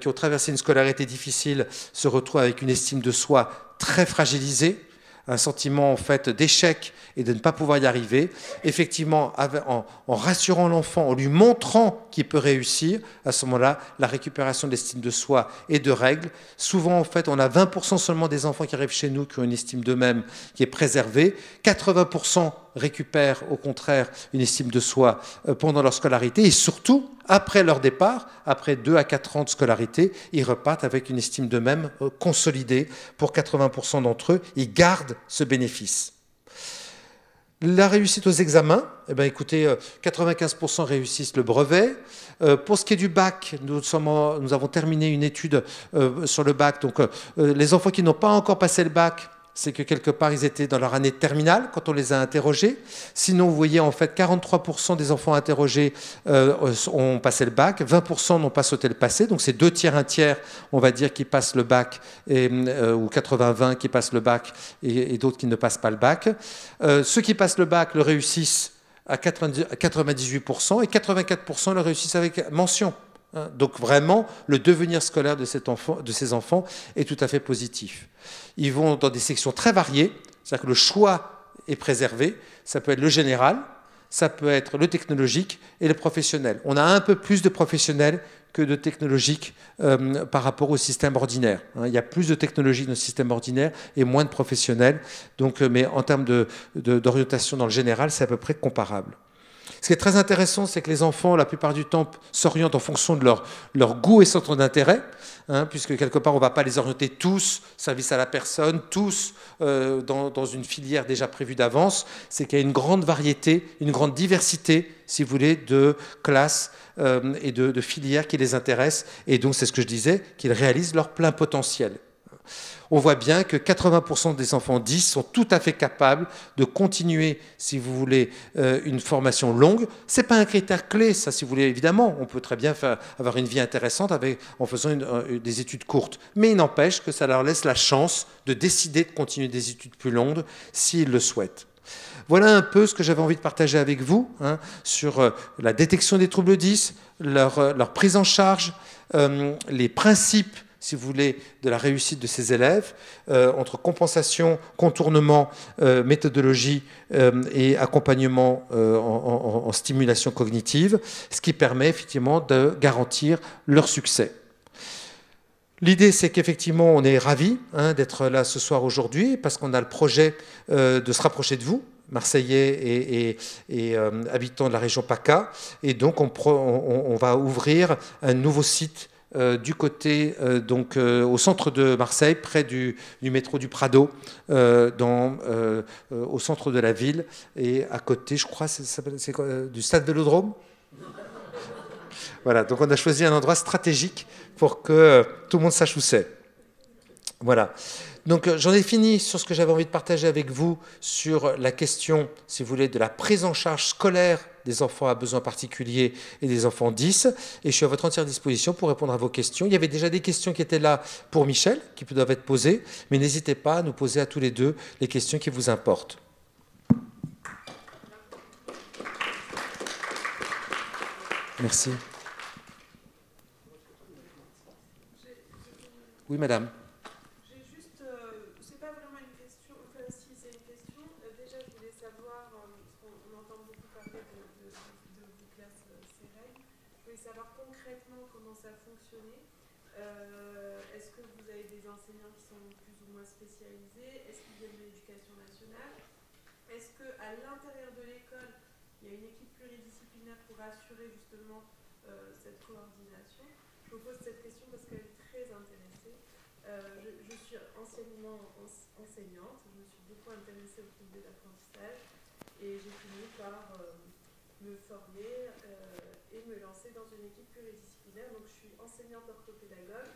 qui ont traversé une scolarité difficile se retrouvent avec une estime de soi très fragilisée, un sentiment en fait d'échec et de ne pas pouvoir y arriver. Effectivement, en rassurant l'enfant, en lui montrant qu'il peut réussir, à ce moment-là, la récupération de l'estime de soi et de règles. Souvent, en fait, on a 20% seulement des enfants qui arrivent chez nous qui ont une estime d'eux-mêmes qui est préservée. 80% récupèrent au contraire une estime de soi pendant leur scolarité et surtout, après leur départ, après 2 à 4 ans de scolarité, ils repartent avec une estime d'eux-mêmes consolidée. Pour 80% d'entre eux, ils gardent ce bénéfice. La réussite aux examens, eh bien, écoutez, 95% réussissent le brevet. Pour ce qui est du bac, nous avons terminé une étude sur le bac. Donc, les enfants qui n'ont pas encore passé le bac, c'est que quelque part, ils étaient dans leur année de terminale quand on les a interrogés. Sinon, vous voyez, en fait, 43% des enfants interrogés ont passé le bac, 20% n'ont pas sauté le passé. Donc, c'est 2 tiers, 1 tiers, on va dire, qui passent le bac, ou 80-20 qui passent le bac et d'autres qui ne passent pas le bac. Ceux qui passent le bac le réussissent à 98% et 84% le réussissent avec mention. Donc vraiment, le devenir scolaire de ces enfants est tout à fait positif. Ils vont dans des sections très variées, c'est-à-dire que le choix est préservé. Ça peut être le général, ça peut être le technologique et le professionnel. On a un peu plus de professionnels que de technologiques par rapport au système ordinaire. Il y a plus de technologies dans le système ordinaire et moins de professionnels. Donc, mais en termes d'orientation dans le général, c'est à peu près comparable. Ce qui est très intéressant, c'est que les enfants, la plupart du temps, s'orientent en fonction de leur goût et centre d'intérêt, hein, puisque quelque part, on ne va pas les orienter tous, service à la personne, tous dans une filière déjà prévue d'avance. C'est qu'il y a une grande variété, une grande diversité, si vous voulez, de classes et de filières qui les intéressent. Et donc, c'est ce que je disais, qu'ils réalisent leur plein potentiel. On voit bien que 80% des enfants 10 sont tout à fait capables de continuer, si vous voulez, une formation longue. Ce n'est pas un critère clé, ça, si vous voulez, évidemment. On peut très bien avoir une vie intéressante en faisant des études courtes. Mais il n'empêche que ça leur laisse la chance de décider de continuer des études plus longues s'ils le souhaitent. Voilà un peu ce que j'avais envie de partager avec vous, hein, sur la détection des troubles 10, leur prise en charge, les principes, si vous voulez, de la réussite de ces élèves, entre compensation, contournement, méthodologie et accompagnement en stimulation cognitive, ce qui permet effectivement de garantir leur succès. L'idée, c'est qu'effectivement, on est ravis d'être là ce soir aujourd'hui, parce qu'on a le projet de se rapprocher de vous, Marseillais et habitants de la région PACA, et donc on va ouvrir un nouveau site du côté, au centre de Marseille, près du métro du Prado, au centre de la ville, et à côté, je crois, c'est du stade Vélodrome. Voilà, donc on a choisi un endroit stratégique pour que tout le monde sache où c'est. Voilà. Donc j'en ai fini sur ce que j'avais envie de partager avec vous sur la question, si vous voulez, de la prise en charge scolaire des enfants à besoins particuliers et des enfants 10. Et je suis à votre entière disposition pour répondre à vos questions. Il y avait déjà des questions qui étaient là pour Michel, qui doivent être posées, mais n'hésitez pas à nous poser à tous les deux les questions qui vous importent. Merci. Oui, madame.
Est-ce que vous avez des enseignants qui sont plus ou moins spécialisés? Est-ce qu'ils viennent de l'éducation nationale? Est-ce qu'à l'intérieur de l'école, il y a une équipe pluridisciplinaire pour assurer justement cette coordination? Je vous pose cette question parce qu'elle est très intéressée. Je suis anciennement enseignante, je me suis beaucoup intéressée au trouble d'apprentissage et j'ai fini par me former et me lancer dans une équipe pluridisciplinaire. Donc je suis enseignante orthopédagogue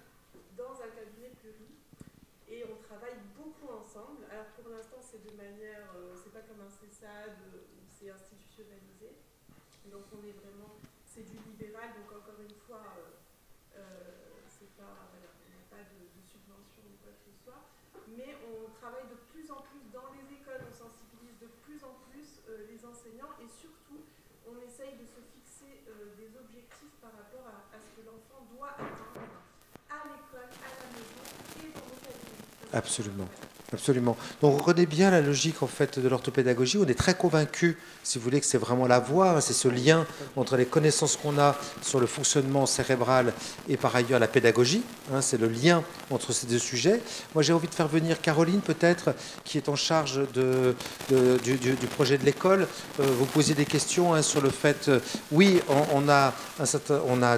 dans un cabinet pluri et on travaille beaucoup ensemble. Alors pour l'instant c'est de manière, c'est pas comme un CESAD où c'est institutionnalisé, donc on est vraiment, c'est du libéral, donc encore une fois c'est pas, voilà, on n'a pas de subvention ou quoi que ce soit, mais on travaille de plus en plus dans les écoles, on sensibilise de plus en plus les enseignants et surtout on essaye de se fixer des objectifs par rapport à ce que l'enfant doit atteindre à l'école, à la maison et dans nos cabinets.
Absolument. Absolument. Donc on connaît bien la logique en fait de l'orthopédagogie. On est très convaincus, si vous voulez, que c'est vraiment la voie, c'est ce lien entre les connaissances qu'on a sur le fonctionnement cérébral et par ailleurs la pédagogie. C'est le lien entre ces deux sujets. Moi j'ai envie de faire venir Caroline peut-être, qui est en charge du projet de l'école. Vous posez des questions sur le fait. Oui, on a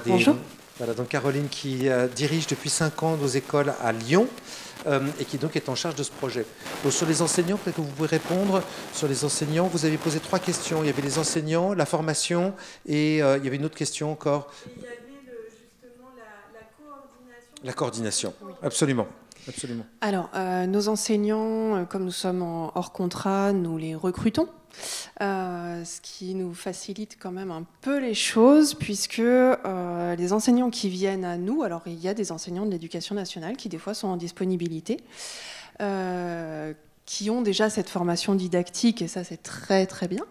des.
Bonjour.
Voilà, donc Caroline qui dirige depuis 5 ans nos écoles à Lyon. Et qui donc est en charge de ce projet. Donc sur les enseignants, peut-être que vous pouvez répondre. Sur les enseignants, vous avez posé 3 questions. Il y avait les enseignants, la formation et il y avait une autre question encore.
Et il y avait justement la coordination.
La coordination, oui. Absolument. Absolument.
Alors, nos enseignants, comme nous sommes hors contrat, nous les recrutons. Ce qui nous facilite quand même un peu les choses, puisque les enseignants qui viennent à nous, alors il y a des enseignants de l'éducation nationale qui des fois sont en disponibilité, qui ont déjà cette formation didactique, et ça c'est très très bien,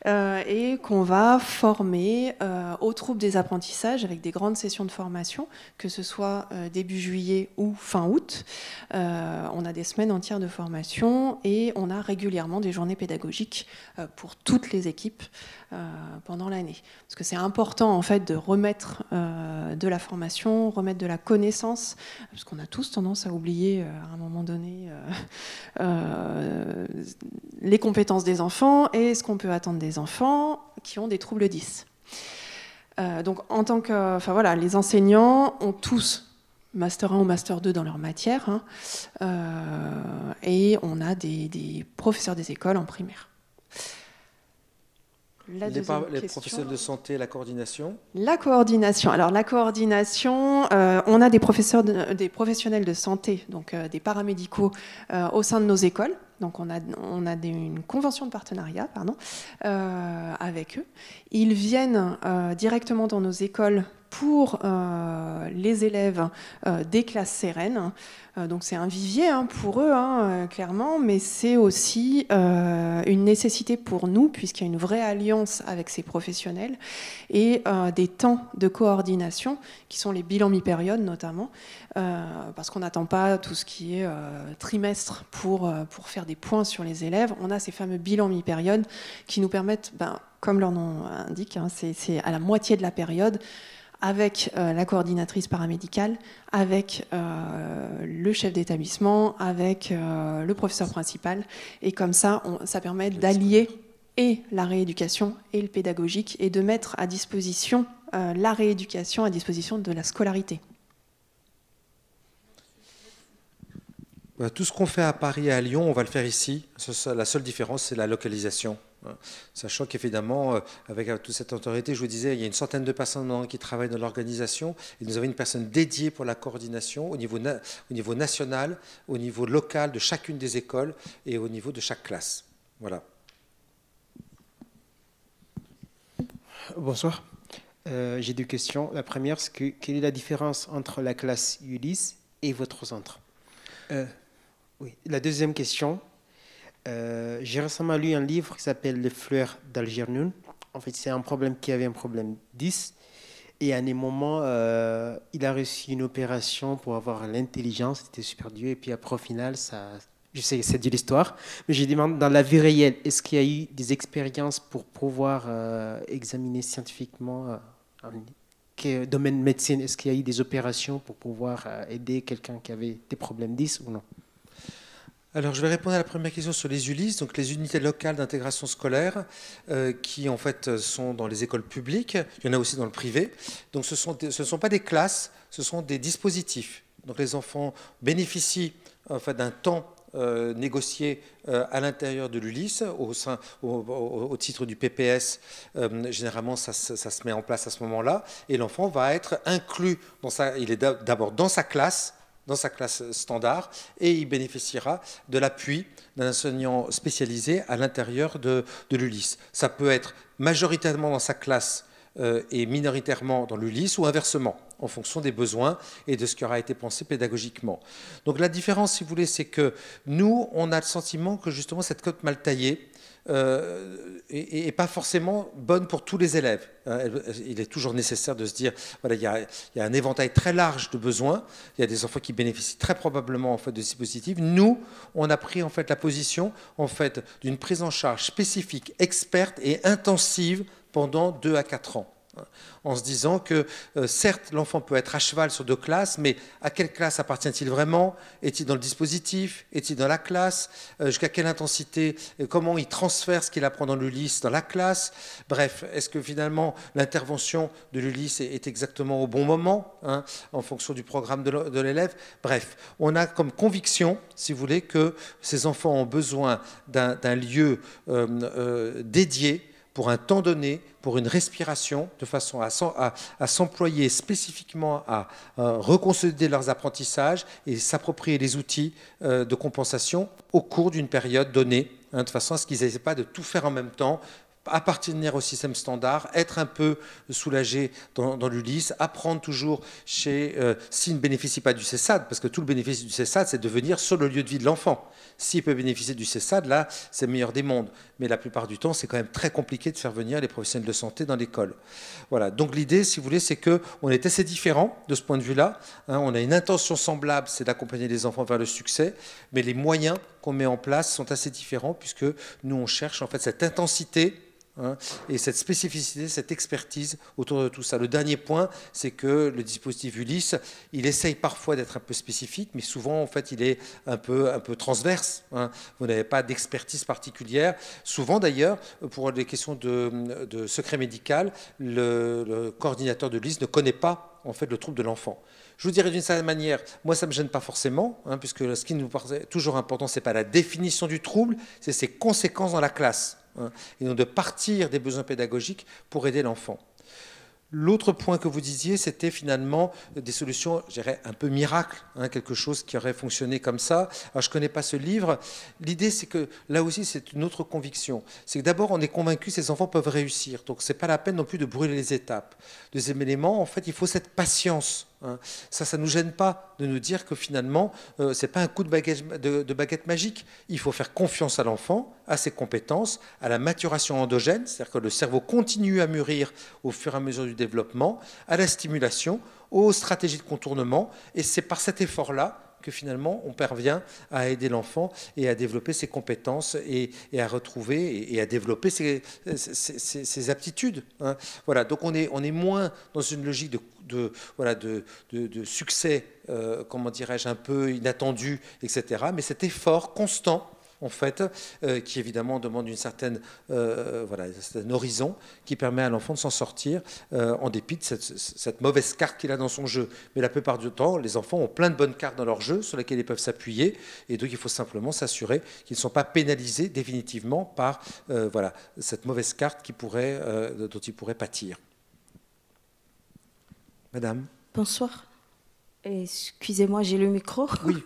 et qu'on va former aux troubles des apprentissages avec des grandes sessions de formation, que ce soit début juillet ou fin août. On a des semaines entières de formation et on a régulièrement des journées pédagogiques pour toutes les équipes pendant l'année. Parce que c'est important en fait de remettre de la formation, remettre de la connaissance, parce qu'on a tous tendance à oublier à un moment donné les compétences des enfants et ce qu'on peut attendre des enfants qui ont des troubles 10. Donc en tant que, enfin voilà, les enseignants ont tous Master 1 ou Master 2 dans leur matière, et on a des professeurs des écoles en primaire.
Les professionnels de santé, la coordination.
La coordination. Alors la coordination, on a des professionnels de santé, donc des paramédicaux au sein de nos écoles. Donc on a une convention de partenariat, avec eux. Ils viennent directement dans nos écoles pour les élèves des classes sereines. Donc c'est un vivier pour eux, clairement, mais c'est aussi une nécessité pour nous, puisqu'il y a une vraie alliance avec ces professionnels, et des temps de coordination, qui sont les bilans mi-période notamment, parce qu'on n'attend pas tout ce qui est trimestre pour faire des points sur les élèves. On a ces fameux bilans mi-période qui nous permettent, comme leur nom indique, c'est à la moitié de la période, avec la coordinatrice paramédicale, avec le chef d'établissement, avec le professeur principal. Et comme ça, ça permet d'allier et la rééducation et le pédagogique, et de mettre à disposition la rééducation à disposition de la scolarité.
Tout ce qu'on fait à Paris et à Lyon, on va le faire ici. La seule différence, c'est la localisation. Sachant qu'évidemment, avec toute cette autorité, je vous disais, il y a une centaine de personnes qui travaillent dans l'organisation, et nous avons une personne dédiée pour la coordination au niveau national, au niveau local de chacune des écoles et au niveau de chaque classe. Voilà.
Bonsoir. J'ai deux questions. La première, c'est quelle est la différence entre la classe Ulysse et votre centre? Oui. La deuxième question, j'ai récemment lu un livre qui s'appelle Les fleurs d'Algernon. En fait, c'est un problème qui avait un problème 10. Et à un moment, il a reçu une opération pour avoir l'intelligence. C'était super dur. Et puis après, au final, je sais que c'est de l'histoire. Mais je demande, dans la vie réelle, est-ce qu'il y a eu des expériences pour pouvoir examiner scientifiquement quel domaine médecine? Est-ce qu'il y a eu des opérations pour pouvoir aider quelqu'un qui avait des problèmes 10 ou non?
Alors, je vais répondre à la première question sur les ULIS, donc les unités locales d'intégration scolaire, qui en fait sont dans les écoles publiques. Il y en a aussi dans le privé. Donc, ce ne sont pas des classes, ce sont des dispositifs. Donc, les enfants bénéficient en fait, d'un temps négocié à l'intérieur de l'ULIS, au titre du PPS. Généralement, ça se met en place à ce moment-là, et l'enfant va être inclus il est d'abord dans sa classe standard, et il bénéficiera de l'appui d'un enseignant spécialisé à l'intérieur de l'ULIS. Ça peut être majoritairement dans sa classe et minoritairement dans l'ULIS, ou inversement, en fonction des besoins et de ce qui aura été pensé pédagogiquement. Donc la différence, si vous voulez, c'est que nous, on a le sentiment que justement cette cote mal taillée est pas forcément bonne pour tous les élèves. Il est toujours nécessaire de se dire, voilà, il y a un éventail très large de besoins. Il y a des enfants qui bénéficient très probablement en fait de dispositifs. Nous, on a pris en fait la position en fait d'une prise en charge spécifique, experte et intensive pendant 2 à 4 ans. En se disant que certes l'enfant peut être à cheval sur 2 classes, mais à quelle classe appartient-il vraiment? Est-il dans le dispositif? Est-il dans la classe? Jusqu'à quelle intensité? Comment il transfère ce qu'il apprend dans l'ULIS dans la classe? Bref, est-ce que finalement l'intervention de l'ULIS est exactement au bon moment, en fonction du programme de l'élève? Bref, on a comme conviction, si vous voulez, que ces enfants ont besoin d'un lieu dédié pour un temps donné, pour une respiration, de façon à s'employer spécifiquement à reconsolider leurs apprentissages et s'approprier les outils de compensation au cours d'une période donnée, de façon à ce qu'ils n'essaient pas de tout faire en même temps, appartenir au système standard, être un peu soulagé dans l'ULIS, apprendre toujours s'il ne bénéficie pas du CESAD, parce que tout le bénéfice du CESAD, c'est de venir sur le lieu de vie de l'enfant. S'il peut bénéficier du CESAD, là, c'est le meilleur des mondes. Mais la plupart du temps, c'est quand même très compliqué de faire venir les professionnels de santé dans l'école. Voilà. Donc l'idée, si vous voulez, c'est qu'on est assez différents de ce point de vue-là. On a une intention semblable, c'est d'accompagner les enfants vers le succès, mais les moyens qu'on met en place sont assez différents, puisque nous, on cherche en fait cette intensité et cette spécificité, cette expertise autour de tout ça. Le dernier point, c'est que le dispositif ULIS, il essaye parfois d'être un peu spécifique, mais souvent, en fait, il est un peu transverse. Vous n'avez pas d'expertise particulière. Souvent, d'ailleurs, pour les questions de secret médical, le coordinateur de l'ULIS ne connaît pas, en fait, le trouble de l'enfant. Je vous dirais d'une certaine manière, moi ça ne me gêne pas forcément, puisque ce qui nous paraît toujours important, ce n'est pas la définition du trouble, c'est ses conséquences dans la classe. Et donc de partir des besoins pédagogiques pour aider l'enfant. L'autre point que vous disiez, c'était finalement des solutions, je dirais, un peu miracles, quelque chose qui aurait fonctionné comme ça. Alors, je ne connais pas ce livre. L'idée, c'est que, là aussi, c'est une autre conviction. C'est que d'abord, on est convaincu que ces enfants peuvent réussir. Donc, ce n'est pas la peine non plus de brûler les étapes. Deuxième élément, en fait, il faut cette patience. Ça ne nous gêne pas de nous dire que finalement, ce n'est pas un coup de baguette magique. Il faut faire confiance à l'enfant, à ses compétences, à la maturation endogène, c'est-à-dire que le cerveau continue à mûrir au fur et à mesure du développement, à la stimulation, aux stratégies de contournement. Et c'est par cet effort-là que finalement on parvient à aider l'enfant et à développer ses compétences et à retrouver et à développer ses aptitudes. Voilà, donc on est moins dans une logique de succès, comment dirais-je, un peu inattendu, etc. Mais cet effort constant en fait, qui évidemment demande une certaine, voilà, un certain horizon, qui permet à l'enfant de s'en sortir en dépit de cette mauvaise carte qu'il a dans son jeu. Mais la plupart du temps, les enfants ont plein de bonnes cartes dans leur jeu sur lesquelles ils peuvent s'appuyer, et donc il faut simplement s'assurer qu'ils ne sont pas pénalisés définitivement par voilà, cette mauvaise carte dont ils pourraient pâtir. Madame.
Bonsoir. Excusez-moi, j'ai le micro.
Oui.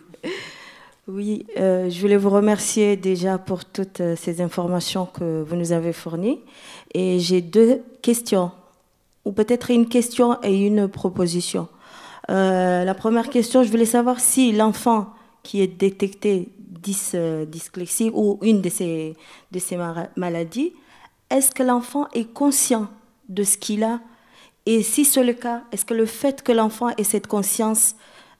Oui, je voulais vous remercier déjà pour toutes ces informations que vous nous avez fournies. Et j'ai 2 questions, ou peut-être une question et une proposition. La première question, je voulais savoir si l'enfant qui est détecté dyslexie ou une de ces maladies, est-ce que l'enfant est conscient de ce qu'il a? Et si c'est le cas, est-ce que le fait que l'enfant ait cette conscience,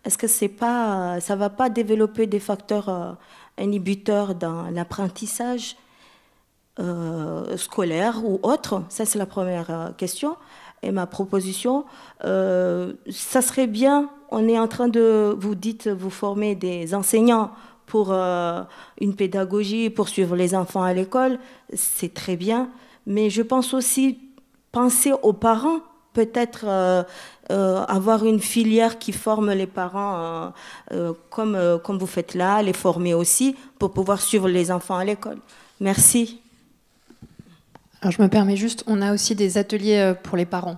est-ce que ça ne va pas développer des facteurs inhibiteurs dans l'apprentissage scolaire ou autre? Ça, c'est la première question. Et ma proposition, ça serait bien, on est en train de, vous former des enseignants pour une pédagogie, pour suivre les enfants à l'école, c'est très bien. Mais je pense aussi penser aux parents, peut-être avoir une filière qui forme les parents comme vous faites là, les former aussi pour pouvoir suivre les enfants à l'école. Merci.
Alors je me permets juste, on a aussi des ateliers pour les parents,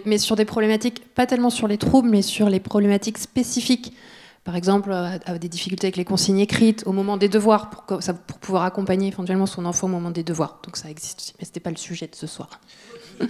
mais sur des problématiques, pas tellement sur les troubles, mais sur les problématiques spécifiques. Par exemple, des difficultés avec les consignes écrites au moment des devoirs, pour pouvoir accompagner éventuellement son enfant au moment des devoirs. Donc ça existe aussi, mais ce n'était pas le sujet de ce soir.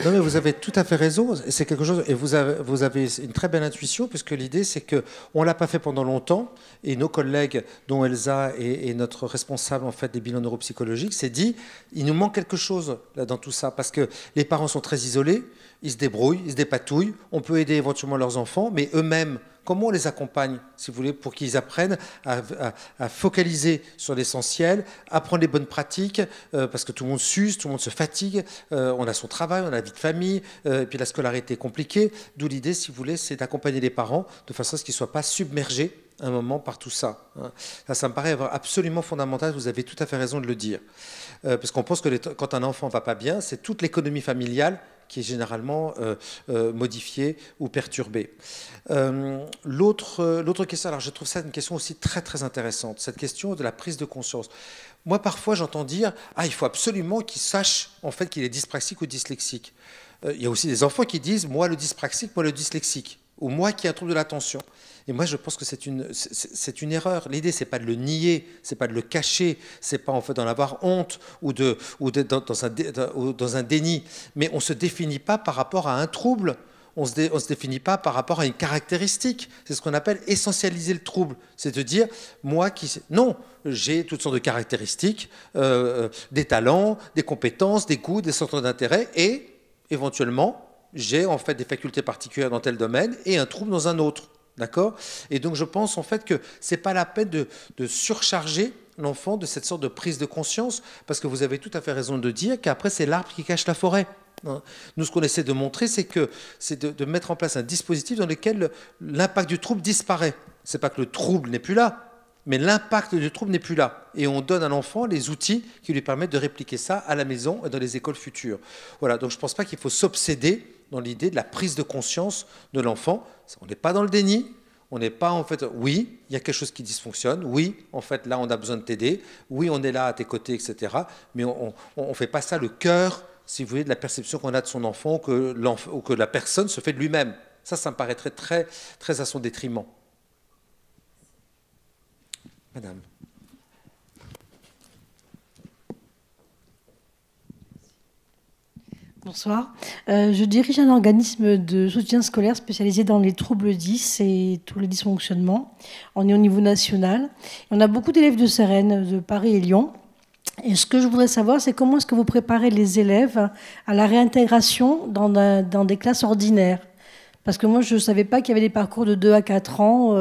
Non, mais vous avez tout à fait raison. C'est quelque chose, et vous avez une très belle intuition, puisque l'idée, c'est qu'on ne l'a pas fait pendant longtemps, et nos collègues, dont Elsa et notre responsable en fait, des bilans neuropsychologiques, s'est dit, il nous manque quelque chose là, dans tout ça, parce que les parents sont très isolés, ils se débrouillent, ils se dépatouillent, on peut aider éventuellement leurs enfants, mais eux-mêmes, comment on les accompagne, si vous voulez, pour qu'ils apprennent à focaliser sur l'essentiel, apprendre les bonnes pratiques, parce que tout le monde s'use, tout le monde se fatigue, on a son travail, on a la vie de famille, et puis la scolarité est compliquée. D'où l'idée, si vous voulez, c'est d'accompagner les parents de façon à ce qu'ils ne soient pas submergés à un moment par tout ça. Ça me paraît absolument fondamental, vous avez tout à fait raison de le dire. Parce qu'on pense que quand un enfant ne va pas bien, c'est toute l'économie familiale qui est généralement modifiée ou perturbée. L'autre question, alors je trouve ça une question aussi très très intéressante, cette question de la prise de conscience. Moi, parfois, j'entends dire « Ah, il faut absolument qu'il sache en fait, qu'il est dyspraxique ou dyslexique ». Il y a aussi des enfants qui disent « Moi, le dyspraxique, moi, le dyslexique ». Ou moi qui ai un trouble de l'attention. Et moi, je pense que c'est une erreur. L'idée, c'est pas de le nier, c'est pas de le cacher, c'est pas en fait d'en avoir honte ou dans un déni. Mais on se définit pas par rapport à un trouble. On se définit pas par rapport à une caractéristique. C'est ce qu'on appelle essentialiser le trouble. C'est de dire, non, j'ai toutes sortes de caractéristiques, des talents, des compétences, des goûts, des centres d'intérêt et éventuellement, j'ai en fait des facultés particulières dans tel domaine et un trouble dans un autre. D'accord ? Et donc je pense en fait que ce n'est pas la peine de surcharger l'enfant de cette sorte de prise de conscience, parce que vous avez tout à fait raison de dire qu'après c'est l'arbre qui cache la forêt. Nous, ce qu'on essaie de montrer, c'est de mettre en place un dispositif dans lequel l'impact du trouble disparaît. Ce n'est pas que le trouble n'est plus là, mais l'impact du trouble n'est plus là. Et on donne à l'enfant les outils qui lui permettent de répliquer ça à la maison et dans les écoles futures. Voilà, donc je ne pense pas qu'il faut s'obséder dans l'idée de la prise de conscience de l'enfant. On n'est pas dans le déni, on n'est pas en fait, oui, il y a quelque chose qui dysfonctionne, oui, en fait, là, on a besoin de t'aider, oui, on est là à tes côtés, etc. Mais on ne fait pas ça le cœur, si vous voulez, de la perception qu'on a de son enfant ou que la personne se fait de lui-même. Ça me paraîtrait très, très à son détriment. Madame.
Bonsoir. Je dirige un organisme de soutien scolaire spécialisé dans les troubles 10 et tous les dysfonctionnements. On est au niveau national. On a beaucoup d'élèves de Cérennes, de Paris et Lyon. Et ce que je voudrais savoir, c'est comment est-ce que vous préparez les élèves à la réintégration dans des classes ordinaires ? Parce que moi, je ne savais pas qu'il y avait des parcours de 2 à 4 ans.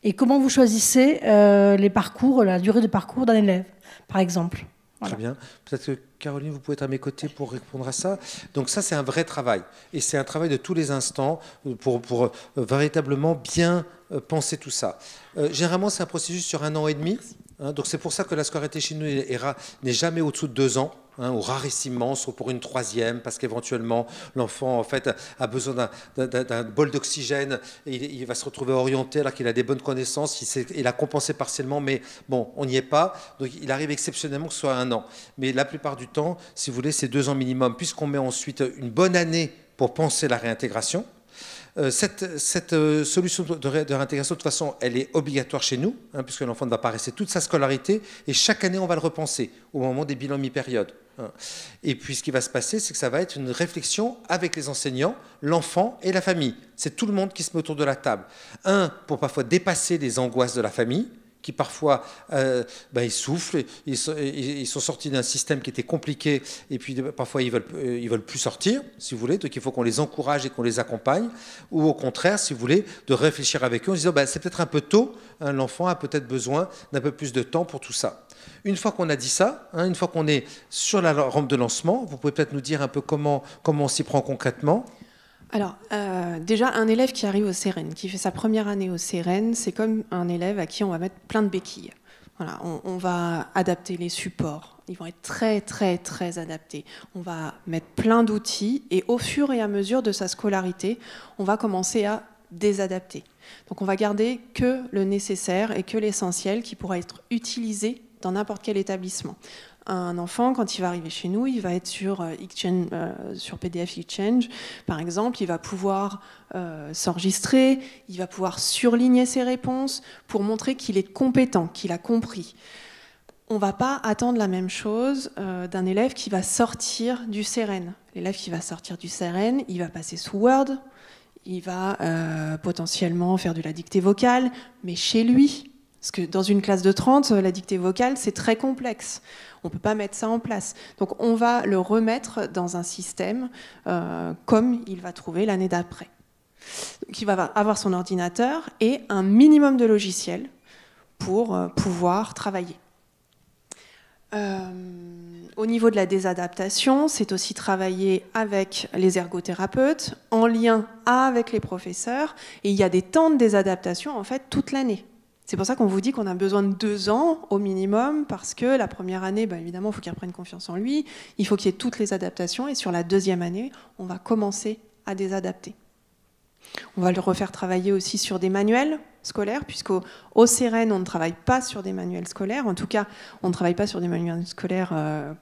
Et comment vous choisissez les parcours, la durée de parcours d'un élève, par exemple ? Voilà.
Très bien. Peut-être que Caroline, vous pouvez être à mes côtés pour répondre à ça. Donc ça, c'est un vrai travail. Et c'est un travail de tous les instants pour véritablement bien penser tout ça. Généralement, c'est un processus sur 1 an et demi. Donc c'est pour ça que la scolarité chez nous n'est jamais au-dessous de 2 ans, ou rarissimement, sauf pour une 3e, parce qu'éventuellement l'enfant en fait a besoin d'un bol d'oxygène et il va se retrouver orienté alors qu'il a des bonnes connaissances, il a compensé partiellement, mais bon, on n'y est pas. Donc il arrive exceptionnellement que ce soit 1 an. Mais la plupart du temps, si vous voulez, c'est 2 ans minimum, puisqu'on met ensuite une bonne année pour penser la réintégration. Cette solution de réintégration, de toute façon, elle est obligatoire chez nous, puisque l'enfant ne va pas rester toute sa scolarité, et chaque année, on va le repenser au moment des bilans mi-période. Et puis, ce qui va se passer, c'est que ça va être une réflexion avec les enseignants, l'enfant et la famille. C'est tout le monde qui se met autour de la table. Pour parfois dépasser les angoisses de la famille, qui parfois ils soufflent, ils sont sortis d'un système qui était compliqué, et puis parfois ils veulent plus sortir, si vous voulez, donc il faut qu'on les encourage et qu'on les accompagne, ou au contraire, si vous voulez, de réfléchir avec eux en disant c'est peut-être un peu tôt, l'enfant a peut-être besoin d'un peu plus de temps pour tout ça. Une fois qu'on a dit ça, une fois qu'on est sur la rampe de lancement, vous pouvez peut-être nous dire un peu comment on s'y prend concrètement.
Alors, déjà, un élève qui arrive au CEREN, qui fait sa première année au CEREN, c'est comme un élève à qui on va mettre plein de béquilles. Voilà, on va adapter les supports. Ils vont être très, très, très adaptés. On va mettre plein d'outils et au fur et à mesure de sa scolarité, on va commencer à désadapter. Donc, on va garder que le nécessaire et que l'essentiel qui pourra être utilisé dans n'importe quel établissement. Un enfant, quand il va arriver chez nous, il va être sur PDF Exchange, par exemple, il va pouvoir s'enregistrer, il va pouvoir surligner ses réponses pour montrer qu'il est compétent, qu'il a compris. On ne va pas attendre la même chose d'un élève qui va sortir du CEREN. L'élève qui va sortir du CEREN, il va passer sous Word, il va potentiellement faire de la dictée vocale, mais chez lui. Parce que dans une classe de 30, la dictée vocale, c'est très complexe. On ne peut pas mettre ça en place. Donc on va le remettre dans un système comme il va trouver l'année d'après. Donc il va avoir son ordinateur et un minimum de logiciels pour pouvoir travailler. Au niveau de la désadaptation, c'est aussi travailler avec les ergothérapeutes, en lien avec les professeurs. Et il y a des temps de désadaptation en fait toute l'année. C'est pour ça qu'on vous dit qu'on a besoin de 2 ans au minimum, parce que la première année, évidemment, il faut qu'il reprenne confiance en lui, il faut qu'il y ait toutes les adaptations, et sur la 2e année, on va commencer à désadapter. On va le refaire travailler aussi sur des manuels scolaires, puisqu'au CEREN, on ne travaille pas sur des manuels scolaires. En tout cas, on ne travaille pas sur des manuels scolaires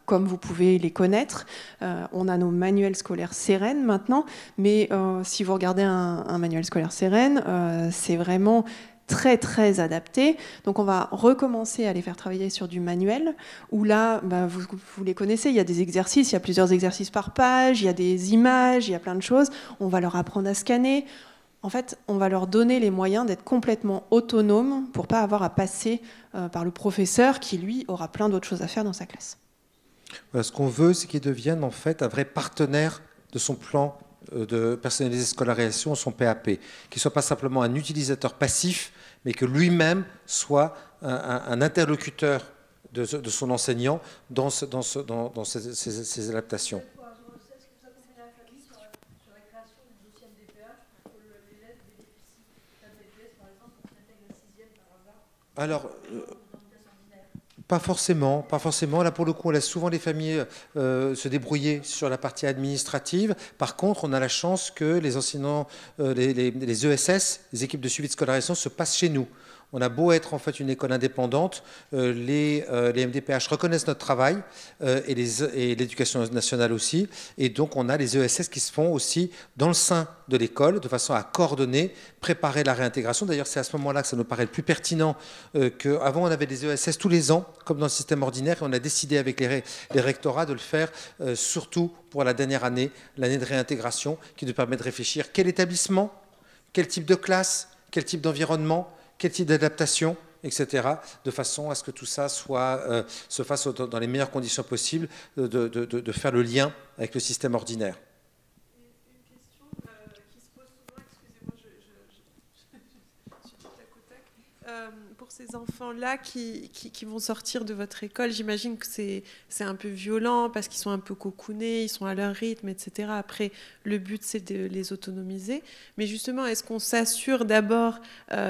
comme vous pouvez les connaître. On a nos manuels scolaires CEREN maintenant, mais si vous regardez un manuel scolaire CEREN, c'est vraiment très très adapté. Donc on va recommencer à les faire travailler sur du manuel, où là, vous les connaissez, il y a des exercices, il y a plusieurs exercices par page, il y a des images, il y a plein de choses. On va leur apprendre à scanner. En fait, on va leur donner les moyens d'être complètement autonomes pour ne pas avoir à passer par le professeur qui, lui, aura plein d'autres choses à faire dans sa classe.
Voilà, ce qu'on veut, c'est qu'ils deviennent en fait un vrai partenaire de son plan de personnaliser scolarisation, son PAP, qu'il ne soit pas simplement un utilisateur passif, mais que lui-même soit un interlocuteur de son enseignant dans ces adaptations. Alors, pas forcément. Là, pour le coup, on laisse souvent les familles se débrouiller sur la partie administrative. Par contre, on a la chance que les enseignants, les ESS, les équipes de suivi de scolarisation, se passent chez nous. On a beau être en fait une école indépendante, les MDPH reconnaissent notre travail et l'éducation nationale aussi. Et donc, on a les ESS qui se font aussi dans le sein de l'école, de façon à coordonner, préparer la réintégration. D'ailleurs, c'est à ce moment-là que ça nous paraît le plus pertinent qu'avant, on avait des ESS tous les ans, comme dans le système ordinaire, et on a décidé avec les rectorats de le faire surtout pour la dernière année, l'année de réintégration, qui nous permet de réfléchir quel établissement, quel type de classe, quel type d'environnement, quel type d'adaptation, etc., de façon à ce que tout ça se fasse dans les meilleures conditions possibles, de faire le lien avec le système ordinaire.
Une question qui se pose souvent, excusez-moi, je suis tout à côté. pour ces enfants-là qui vont sortir de votre école, j'imagine que c'est un peu violent parce qu'ils sont un peu cocoonés, ils sont à leur rythme, etc. Après, le but, c'est de les autonomiser. Mais justement, est-ce qu'on s'assure d'abord,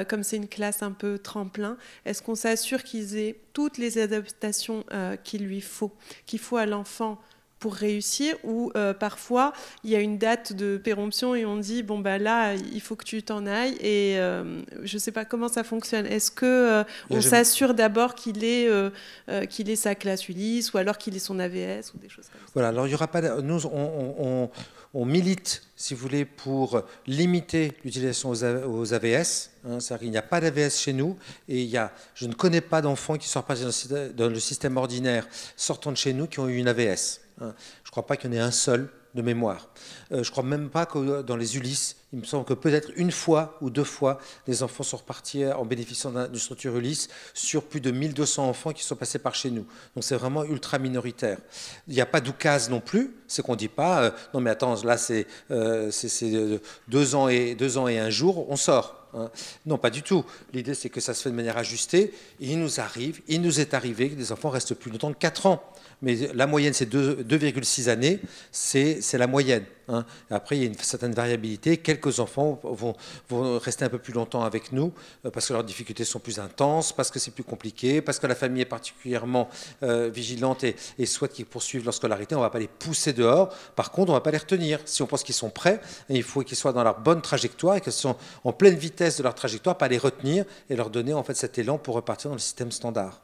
comme c'est une classe un peu tremplin, est-ce qu'on s'assure qu'ils aient toutes les adaptations qu'il faut à l'enfant pour réussir, ou parfois il y a une date de péremption et on dit bon bah là il faut que tu t'en ailles, et je sais pas comment ça fonctionne. Est-ce que on s'assure d'abord qu'il ait sa classe Ulysse, ou alors qu'il ait son AVS ou des choses comme ça?
Voilà, alors il y aura pas nous on milite, si vous voulez, pour limiter l'utilisation aux AVS. Hein, c'est-à-dire qu'il n'y a pas d'AVS chez nous, et je ne connais pas d'enfants qui sortent pas dans le système ordinaire sortant de chez nous qui ont eu une AVS. Je ne crois pas qu'il y en ait un seul de mémoire. Je ne crois même pas que dans les Ulysses, il me semble que peut-être une fois ou deux fois, les enfants sont repartis en bénéficiant d'une structure Ulysse sur plus de 1200 enfants qui sont passés par chez nous. Donc c'est vraiment ultra minoritaire. Il n'y a pas d'oukase non plus, c'est qu'on ne dit pas non mais attends, là c'est 2 ans et un jour, on sort. Hein. Non, pas du tout. L'idée, c'est que ça se fait de manière ajustée. Et il nous est arrivé que des enfants restent plus longtemps que 4 ans. Mais la moyenne, c'est 2,6 années. C'est la moyenne. Hein. Après, il y a une certaine variabilité. Quelques enfants vont rester un peu plus longtemps avec nous parce que leurs difficultés sont plus intenses, parce que c'est plus compliqué, parce que la famille est particulièrement vigilante et souhaite qu'ils poursuivent leur scolarité. On ne va pas les pousser dehors. Par contre, on ne va pas les retenir. Si on pense qu'ils sont prêts, il faut qu'ils soient dans leur bonne trajectoire et qu'ils sont en pleine vitesse de leur trajectoire, pas les retenir et leur donner en fait cet élan pour repartir dans le système standard.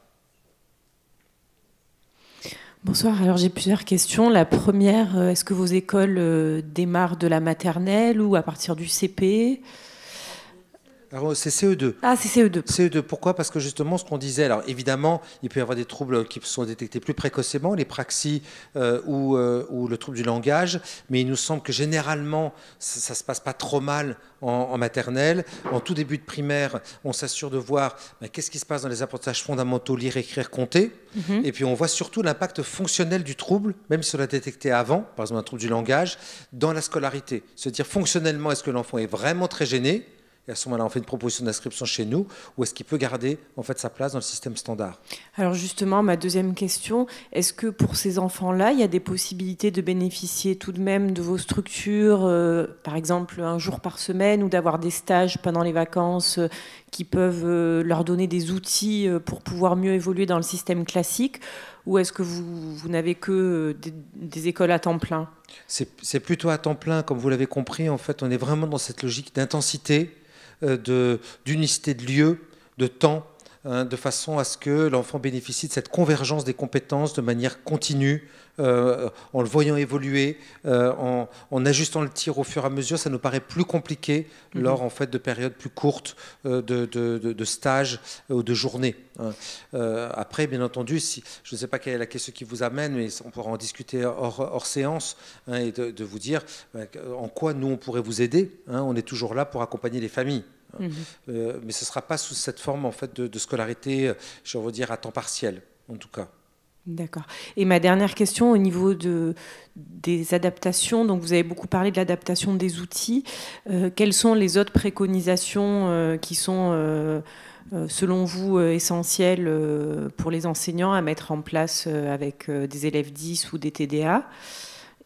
Bonsoir, alors j'ai plusieurs questions. La première, est-ce que vos écoles démarrent de la maternelle ou à partir du CP ?
Alors, c'est CE2.
Ah, c'est CE2.
CE2, pourquoi ? Parce que justement, ce qu'on disait, alors évidemment, il peut y avoir des troubles qui sont détectés plus précocement, les praxies ou le trouble du langage, mais il nous semble que généralement, ça ne se passe pas trop mal en maternelle. En tout début de primaire, on s'assure de voir qu'est-ce qui se passe dans les apprentissages fondamentaux, lire, écrire, compter. Et puis on voit surtout l'impact fonctionnel du trouble, même si on l'a détecté avant, par exemple un trouble du langage, dans la scolarité. Se dire fonctionnellement, est-ce que l'enfant est vraiment très gêné ? Et à ce moment-là, on fait une proposition d'inscription chez nous, ou est-ce qu'il peut garder en fait sa place dans le système standard ?
Alors justement, ma deuxième question, est-ce que pour ces enfants-là, il y a des possibilités de bénéficier tout de même de vos structures, par exemple un jour par semaine, ou d'avoir des stages pendant les vacances qui peuvent leur donner des outils pour pouvoir mieux évoluer dans le système classique ? Ou est-ce que vous n'avez que des écoles à temps plein ?
C'est plutôt à temps plein, comme vous l'avez compris. En fait, on est vraiment dans cette logique d'intensité, d'unicité de lieu, de temps, de façon à ce que l'enfant bénéficie de cette convergence des compétences de manière continue, en le voyant évoluer, en ajustant le tir au fur et à mesure. Ça nous paraît plus compliqué lors en fait, de périodes plus courtes de stages ou de journées. Après, bien entendu, je ne sais pas quelle est la question qui vous amène, mais on pourra en discuter hors séance et de vous dire en quoi nous, on pourrait vous aider. On est toujours là pour accompagner les familles. Mais ce ne sera pas sous cette forme en fait, de scolarité, je veux dire, à temps partiel, en tout cas.
D'accord. Et ma dernière question au niveau des adaptations, donc vous avez beaucoup parlé de l'adaptation des outils. Quelles sont les autres préconisations qui sont, selon vous, essentielles pour les enseignants à mettre en place avec des élèves 10 ou des TDA ?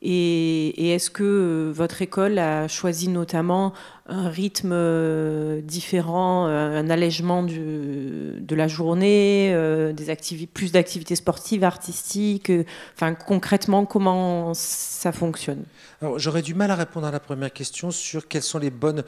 Et est-ce que votre école a choisi notamment un rythme différent, un allègement de la journée, plus d'activités sportives, artistiques, enfin, concrètement, comment ça fonctionne ?
Alors, j'aurais du mal à répondre à la première question sur quelles sont les bonnes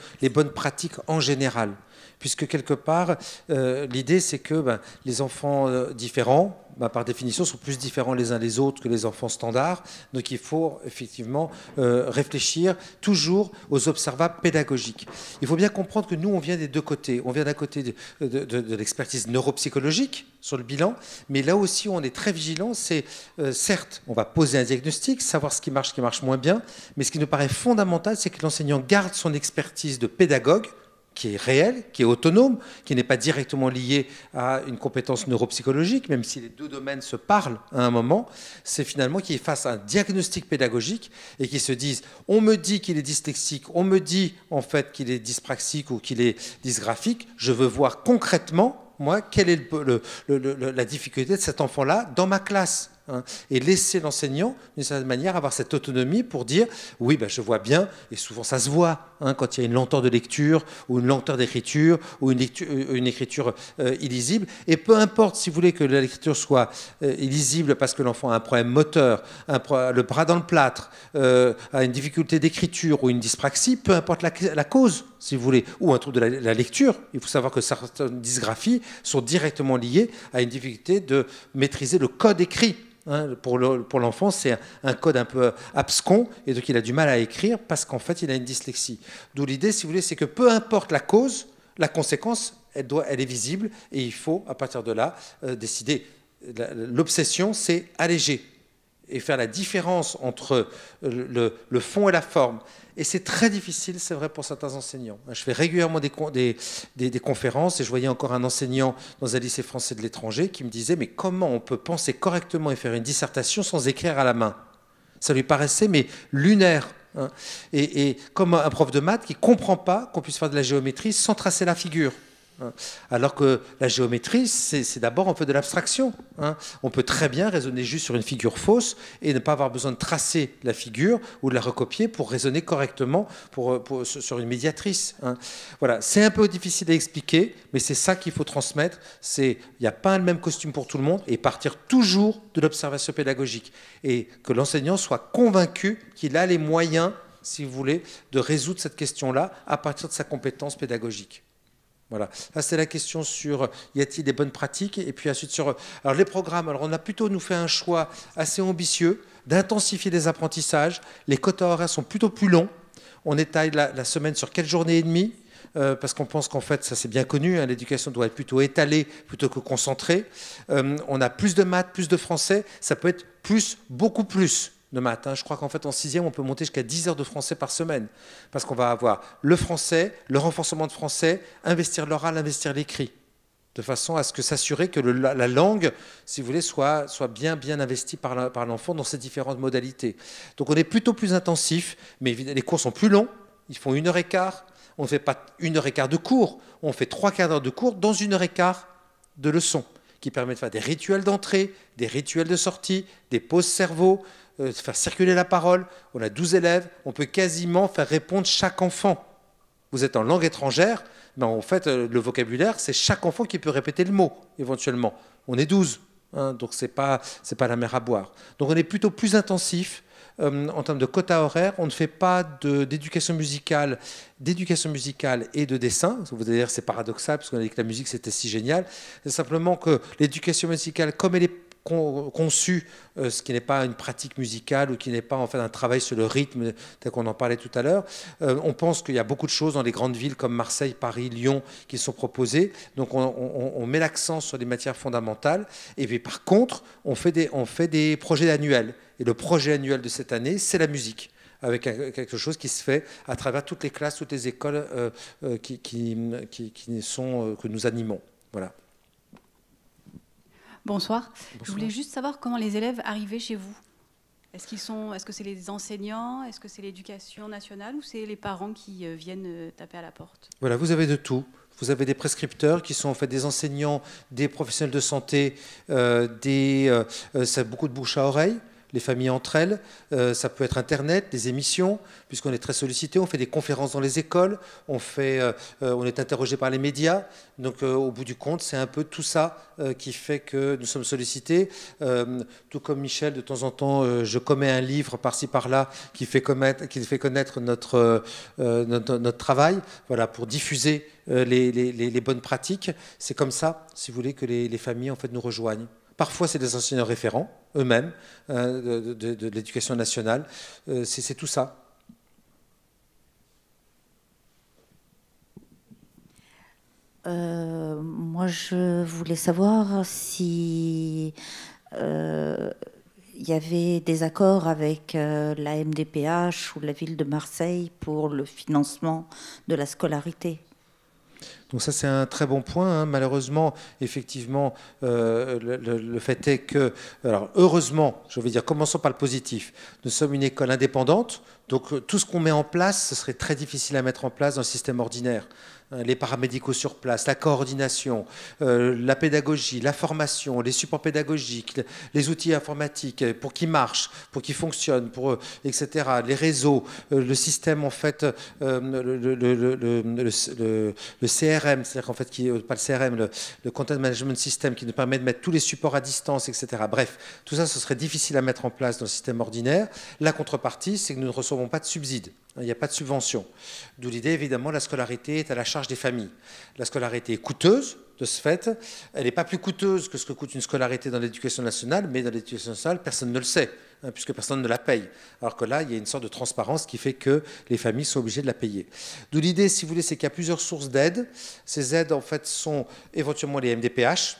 pratiques en général. Puisque quelque part, l'idée c'est que les enfants différents, par définition, sont plus différents les uns les autres que les enfants standards. Donc il faut effectivement réfléchir toujours aux observables pédagogiques. Il faut bien comprendre que nous, on vient des deux côtés. On vient d'un côté de l'expertise neuropsychologique sur le bilan, mais là aussi, on est très vigilant. C'est certes, on va poser un diagnostic, savoir ce qui marche moins bien, mais ce qui nous paraît fondamental, c'est que l'enseignant garde son expertise de pédagogue, qui est réel, qui est autonome, qui n'est pas directement lié à une compétence neuropsychologique, même si les deux domaines se parlent à un moment, c'est finalement qu'il fasse un diagnostic pédagogique et qu'il se dise « on me dit qu'il est dyslexique, on me dit en fait qu'il est dyspraxique ou qu'il est dysgraphique, je veux voir concrètement moi, quelle est la difficulté de cet enfant-là dans ma classe, hein, et laisser l'enseignant, d'une certaine manière, avoir cette autonomie pour dire « oui, ben, je vois bien », et souvent ça se voit, hein, quand il y a une lenteur de lecture, ou une lenteur d'écriture, ou une écriture illisible, et peu importe, si vous voulez que l'écriture soit illisible parce que l'enfant a un problème moteur, le bras dans le plâtre, a une difficulté d'écriture ou une dyspraxie, peu importe la cause, si vous voulez, ou un trouble de la lecture. Il faut savoir que certaines dysgraphies sont directement liées à une difficulté de maîtriser le code écrit. Hein, pour l'enfant, c'est un code un peu abscon, et donc il a du mal à écrire parce qu'en fait, il a une dyslexie. D'où l'idée, si vous voulez, c'est que peu importe la cause, la conséquence, elle est visible, et il faut, à partir de là, décider. L'obsession, c'est alléger et faire la différence entre le fond et la forme. Et c'est très difficile, c'est vrai, pour certains enseignants. Je fais régulièrement des conférences, et je voyais encore un enseignant dans un lycée français de l'étranger qui me disait « mais comment on peut penser correctement et faire une dissertation sans écrire à la main ?» Ça lui paraissait mais lunaire. Hein. Et comme un prof de maths qui ne comprend pas qu'on puisse faire de la géométrie sans tracer la figure. Alors que la géométrie, c'est d'abord un peu de l'abstraction. Hein. On peut très bien raisonner juste sur une figure fausse et ne pas avoir besoin de tracer la figure ou de la recopier pour raisonner correctement sur une médiatrice. Hein. Voilà, c'est un peu difficile à expliquer, mais c'est ça qu'il faut transmettre. Il n'y a pas le même costume pour tout le monde, et partir toujours de l'observation pédagogique. Et que l'enseignant soit convaincu qu'il a les moyens, si vous voulez, de résoudre cette question-là à partir de sa compétence pédagogique. Voilà. Là, c'est la question sur y a-t-il des bonnes pratiques, et puis ensuite sur alors les programmes. Alors on a plutôt nous fait un choix assez ambitieux d'intensifier les apprentissages. Les quotas horaires sont plutôt plus longs. On étale la semaine sur 4 journées et demie. Parce qu'on pense qu'en fait, ça c'est bien connu, hein, l'éducation doit être plutôt étalée plutôt que concentrée. On a plus de maths, plus de français, ça peut être plus, beaucoup plus de maths. Hein. Je crois qu'en fait, en 6e, on peut monter jusqu'à 10 heures de français par semaine, parce qu'on va avoir le français, le renforcement de français, investir l'oral, investir l'écrit, de façon à ce que s'assurer que la langue, si vous voulez, soit bien investie par l'enfant dans ses différentes modalités. Donc on est plutôt plus intensif, mais les cours sont plus longs, ils font 1h15. On ne fait pas 1h15 de cours, on fait 3/4 d'heure de cours dans 1h15 de leçons, qui permet de faire des rituels d'entrée, des rituels de sortie, des pauses cerveau, de faire circuler la parole. On a 12 élèves, on peut quasiment faire répondre chaque enfant. Vous êtes en langue étrangère, ben en fait, le vocabulaire, c'est chaque enfant qui peut répéter le mot, éventuellement. On est 12, hein, donc c'est pas la mer à boire. Donc on est plutôt plus intensif. En termes de quota horaire, on ne fait pas d'éducation musicale et de dessin. Vous allez dire c'est paradoxal, parce qu'on a dit que la musique c'était si génial. C'est simplement que l'éducation musicale, comme elle est conçue, ce qui n'est pas une pratique musicale ou qui n'est pas en fait un travail sur le rythme, tel qu'on en parlait tout à l'heure, on pense qu'il y a beaucoup de choses dans les grandes villes comme Marseille, Paris, Lyon qui sont proposées. Donc on met l'accent sur les matières fondamentales. Et puis par contre, on fait des projets annuels. Et le projet annuel de cette année, c'est la musique, avec quelque chose qui se fait à travers toutes les classes, toutes les écoles que nous animons. Voilà.
Bonsoir. Je voulais juste savoir comment les élèves arrivaient chez vous. Est-ce que c'est les enseignants, est-ce que c'est l'éducation nationale, ou c'est les parents qui viennent taper à la porte? Voilà, vous avez de tout. Vous avez des prescripteurs qui sont en fait des enseignants, des professionnels de santé, ça a beaucoup de bouche à oreille. Les familles entre elles, ça peut être Internet, des émissions, puisqu'on est très sollicité, on fait des conférences dans les écoles, on est interrogé par les médias, donc au bout du compte, c'est un peu tout ça qui fait que nous sommes sollicités. Tout comme Michel, de temps en temps, je commets un livre par-ci par-là qui fait connaître notre travail, voilà, pour diffuser les bonnes pratiques. C'est comme ça, si vous voulez, que les familles en fait nous rejoignent. Parfois, c'est des enseignants référents, eux-mêmes, de l'éducation nationale. C'est tout ça.
Moi, je voulais savoir si il y avait des accords avec la MDPH ou la ville de Marseille pour le financement de la scolarité.
Donc ça, c'est un très bon point. Hein. Malheureusement, effectivement, le fait est que... Alors, heureusement, je vais dire, commençons par le positif. Nous sommes une école indépendante, Donc tout ce qu'on met en place, ce serait très difficile à mettre en place dans le système ordinaire. Les paramédicaux sur place, la coordination, la pédagogie, la formation, les supports pédagogiques, les outils informatiques pour qu'ils marchent, pour qu'ils fonctionnent, etc. Les réseaux, le système en fait, le CRM, c'est-à-dire qu'en fait, pas le CRM, le Content Management System qui nous permet de mettre tous les supports à distance, etc. Bref, tout ça, ce serait difficile à mettre en place dans le système ordinaire. La contrepartie, c'est que nous ne recevons pas de subsides. Il n'y a pas de subvention. D'où l'idée, évidemment, la scolarité est à la charge des familles. La scolarité est coûteuse, de ce fait. Elle n'est pas plus coûteuse que ce que coûte une scolarité dans l'éducation nationale, mais dans l'éducation nationale, personne ne le sait, puisque personne ne la paye. Alors que là, il y a une sorte de transparence qui fait que les familles sont obligées de la payer. D'où l'idée, si vous voulez, c'est qu'il y a plusieurs sources d'aide. Ces aides, en fait, sont éventuellement les MDPH,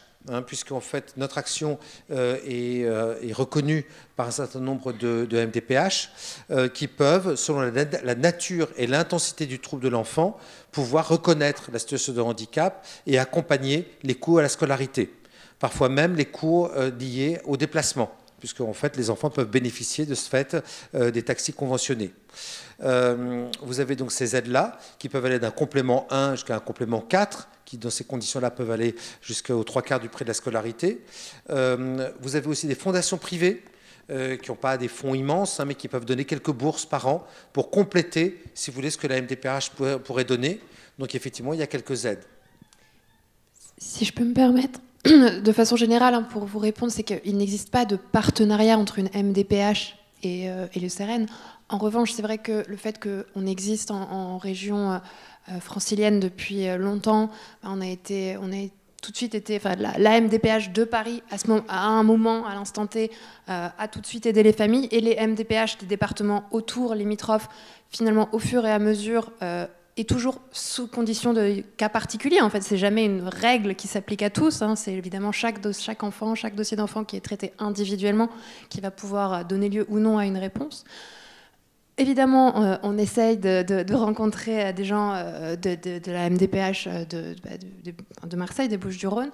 puisqu'en fait notre action est reconnue par un certain nombre de MDPH qui peuvent, selon la nature et l'intensité du trouble de l'enfant, pouvoir reconnaître la situation de handicap et accompagner les coûts à la scolarité. Parfois même les coûts liés au déplacement, puisque en fait, les enfants peuvent bénéficier de ce fait des taxis conventionnés. Vous avez donc ces aides-là qui peuvent aller d'un complément 1 jusqu'à un complément 4, qui dans ces conditions-là peuvent aller jusqu'aux 3/4 du prix de la scolarité. Vous avez aussi des fondations privées qui n'ont pas des fonds immenses, mais qui peuvent donner quelques bourses par an pour compléter, si vous voulez, ce que la MDPH pourrait donner. Donc effectivement, il y a quelques aides.
Si je peux me permettre, de façon générale, pour vous répondre, c'est qu'il n'existe pas de partenariat entre une MDPH et le CEREN. En revanche, c'est vrai que le fait qu'on existe en région francilienne depuis longtemps, on a tout de suite été, enfin, la MDPH de Paris, à un moment, à l'instant T, a tout de suite aidé les familles, et les MDPH des départements autour, limitrophes, finalement, au fur et à mesure, et toujours sous condition de cas particuliers. En fait, c'est jamais une règle qui s'applique à tous. C'est évidemment chaque enfant, chaque dossier d'enfant qui est traité individuellement, qui va pouvoir donner lieu ou non à une réponse. Évidemment, on essaye de rencontrer des gens de la MDPH de Marseille, des Bouches-du-Rhône,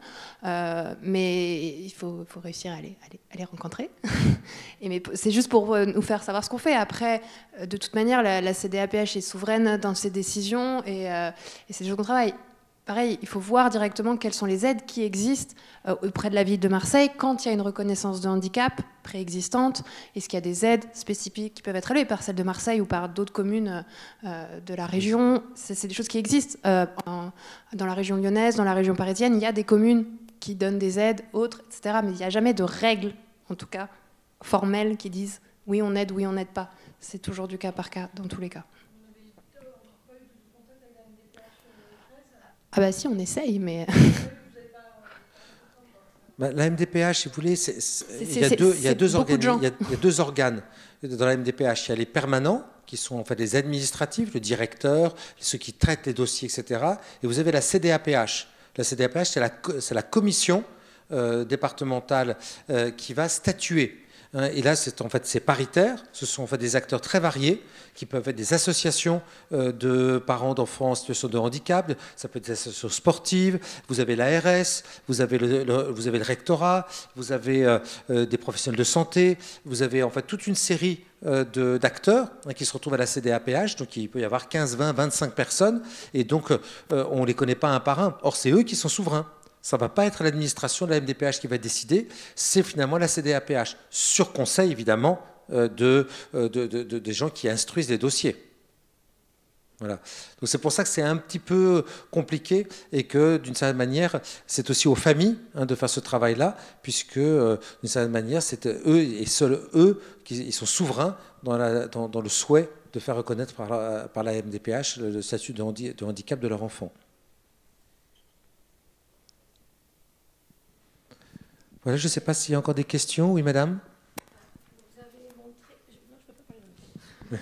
mais il faut réussir à les rencontrer. Mais c'est juste pour nous faire savoir ce qu'on fait. Après, de toute manière, la CDAPH est souveraine dans ses décisions et c'est des choses qu'on travaille. Pareil, il faut voir directement quelles sont les aides qui existent auprès de la ville de Marseille quand il y a une reconnaissance de handicap préexistante. Est-ce qu'il y a des aides spécifiques qui peuvent être allouées par celle de Marseille ou par d'autres communes de la région? C'est des choses qui existent. Dans la région lyonnaise, dans la région parisienne, il y a des communes qui donnent des aides, autres, etc. Mais il n'y a jamais de règles, en tout cas formelles, qui disent oui, on aide, oui, on n'aide pas. C'est toujours du cas par cas, dans tous les cas. Ah bah si, on essaye, mais...
La MDPH, si vous voulez, il y a deux organes dans la MDPH. Il y a les permanents, qui sont en fait les administratifs, le directeur, ceux qui traitent les dossiers, etc. Et vous avez la CDAPH. La CDAPH, c'est la commission départementale qui va statuer. Et là, c'est paritaire. Ce sont en fait des acteurs très variés qui peuvent être des associations de parents d'enfants en situation de handicap. Ça peut être des associations sportives. Vous avez l'ARS, vous avez le rectorat, vous avez des professionnels de santé. Vous avez en fait toute une série d'acteurs qui se retrouvent à la CDAPH. Donc il peut y avoir 15, 20, 25 personnes. Et donc on ne les connaît pas un par un. Or, c'est eux qui sont souverains. Ça ne va pas être l'administration de la MDPH qui va décider, c'est finalement la CDAPH, sur conseil évidemment des gens qui instruisent les dossiers. Voilà. Donc c'est pour ça que c'est un petit peu compliqué et que d'une certaine manière, c'est aussi aux familles de faire ce travail-là, puisque d'une certaine manière, c'est eux et seuls eux qui sont souverains dans le souhait de faire reconnaître par la MDPH le statut de handicap de leur enfant. Voilà, je ne sais pas s'il y a encore des questions. Oui, madame.
Vous avez montré... Non, je ne peux pas parler.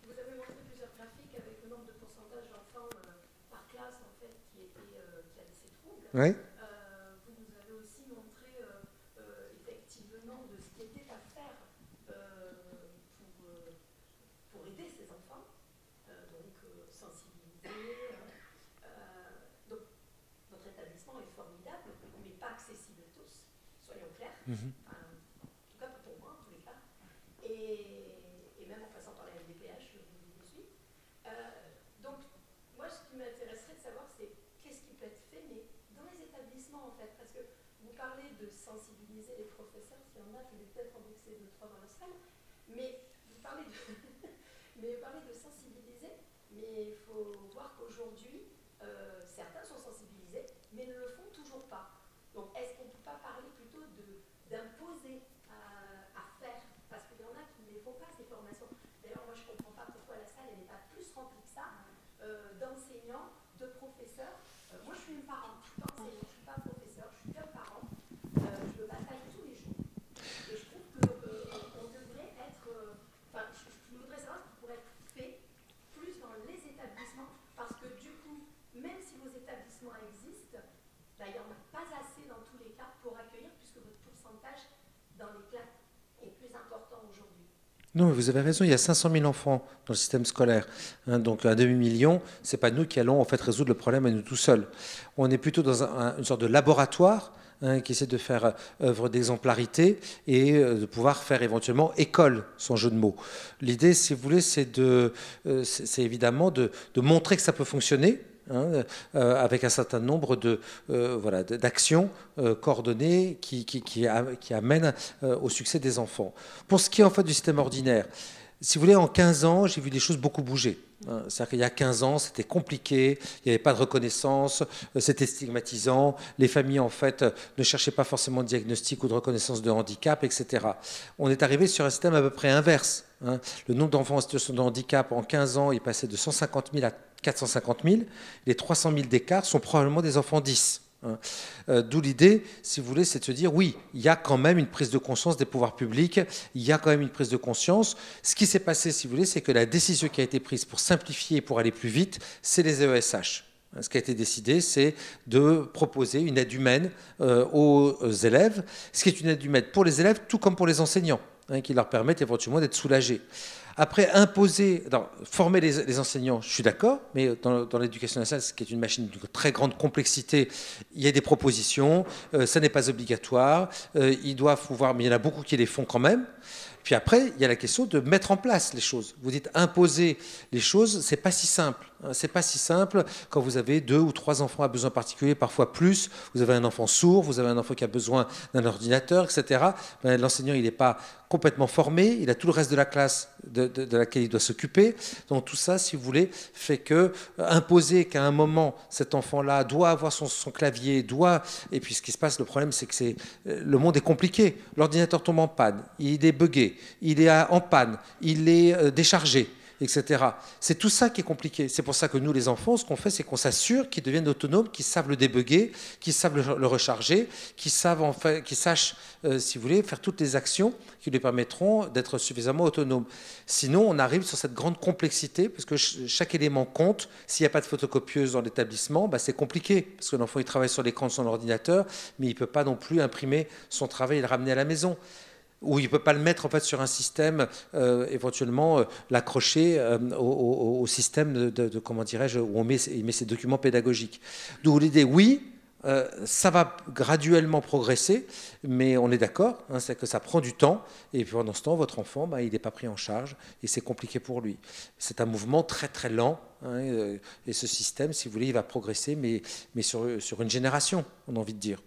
Vous avez montré plusieurs graphiques avec le nombre de pourcentage d'enfants par classe en fait, qui avaient ces troubles.
Oui.
Vous nous avez aussi montré effectivement de ce qui était à faire pour aider ces enfants. Donc sensibiliser. Donc votre établissement est formidable, mais pas accessible à tous, soyons clairs. En tout cas, pour moi, en tous les cas. Et même en passant parlez de sensibiliser les professeurs, s'il y en a, je vais peut-être en vexer 2-3 dans la salle, mais vous parlez de sensibiliser, mais il faut voir qu'aujourd'hui, certains sont sensibilisés, mais ne le font toujours pas. Donc, est-ce qu'on ne peut pas parler plutôt d'imposer à faire? Parce qu'il y en a qui ne les font pas, ces formations. D'ailleurs, moi, je ne comprends pas pourquoi la salle n'est pas plus remplie que ça, d'enseignants, de professeurs. Moi, je suis une parent, je ne suis pas enseignant, je ne suis pas professeur, je suis qu'un parent. Je me bataille tous les jours. Et je trouve qu'on devrait être... je voudrais savoir ce qui pourrait être fait plus dans les établissements, parce que du coup, même si vos établissements existent, il n'y en a pas assez dans tous les cas pour accueillir, puisque votre pourcentage dans les classes est plus important aujourd'hui.
Non, vous avez raison, il y a 500 000 enfants dans le système scolaire. Donc un demi-million, ce n'est pas nous qui allons en fait résoudre le problème à nous tout seuls. On est plutôt dans une sorte de laboratoire qui essaie de faire œuvre d'exemplarité et de pouvoir faire éventuellement école, sans jeu de mots. L'idée, si vous voulez, c'est évidemment de montrer que ça peut fonctionner, avec un certain nombre d'actions coordonnées qui amènent au succès des enfants. Pour ce qui est en fait du système ordinaire, si vous voulez, en 15 ans, j'ai vu des choses beaucoup bouger. C'est-à-dire qu'il y a 15 ans, c'était compliqué, il n'y avait pas de reconnaissance, c'était stigmatisant, les familles en fait ne cherchaient pas forcément de diagnostic ou de reconnaissance de handicap, etc. On est arrivé sur un système à peu près inverse. Le nombre d'enfants en situation de handicap en 15 ans est passé de 150 000 à 450 000. Les 300 000 d'écart sont probablement des enfants 10. D'où l'idée, si vous voulez, c'est de se dire oui, il y a quand même une prise de conscience des pouvoirs publics, il y a quand même une prise de conscience. Ce qui s'est passé, si vous voulez, c'est que la décision qui a été prise pour simplifier et pour aller plus vite, c'est les EESH. Ce qui a été décidé, c'est de proposer une aide humaine aux élèves, ce qui est une aide humaine pour les élèves, tout comme pour les enseignants, qui leur permettent éventuellement d'être soulagés. Après, former les enseignants, je suis d'accord, mais dans l'éducation nationale, ce qui est une machine de très grande complexité, il y a des propositions, ça n'est pas obligatoire, ils doivent pouvoir, mais il y en a beaucoup qui les font quand même. Puis après, il y a la question de mettre en place les choses. Vous dites imposer les choses, c'est pas si simple. C'est pas si simple quand vous avez 2 ou 3 enfants à besoin particulier, parfois plus. Vous avez un enfant sourd, vous avez un enfant qui a besoin d'un ordinateur, etc. L'enseignant, il n'est pas complètement formé, il a tout le reste de la classe de laquelle il doit s'occuper. Donc tout ça, si vous voulez, fait que imposer qu'à un moment, cet enfant-là doit avoir son clavier, et puis ce qui se passe, le problème, c'est que le monde est compliqué. L'ordinateur tombe en panne, il est buggé, il est en panne, il est déchargé, etc. C'est tout ça qui est compliqué. C'est pour ça que nous, les enfants, ce qu'on fait, c'est qu'on s'assure qu'ils deviennent autonomes, qu'ils savent le débugger, qu'ils savent le recharger, qu'ils sachent, si vous voulez, faire toutes les actions qui lui permettront d'être suffisamment autonomes. Sinon, on arrive sur cette grande complexité, parce que chaque élément compte. S'il n'y a pas de photocopieuse dans l'établissement, c'est compliqué, parce que l'enfant, il travaille sur l'écran de son ordinateur, mais il ne peut pas non plus imprimer son travail et le ramener à la maison. Ou il ne peut pas le mettre en fait sur un système, éventuellement l'accrocher au système comment dirais-je, où il met ses documents pédagogiques. D'où l'idée, oui, ça va graduellement progresser, mais on est d'accord, c'est que ça prend du temps, et pendant ce temps, votre enfant, il n'est pas pris en charge, et c'est compliqué pour lui. C'est un mouvement très très lent, et ce système, si vous voulez, il va progresser, mais sur une génération, on a envie de dire.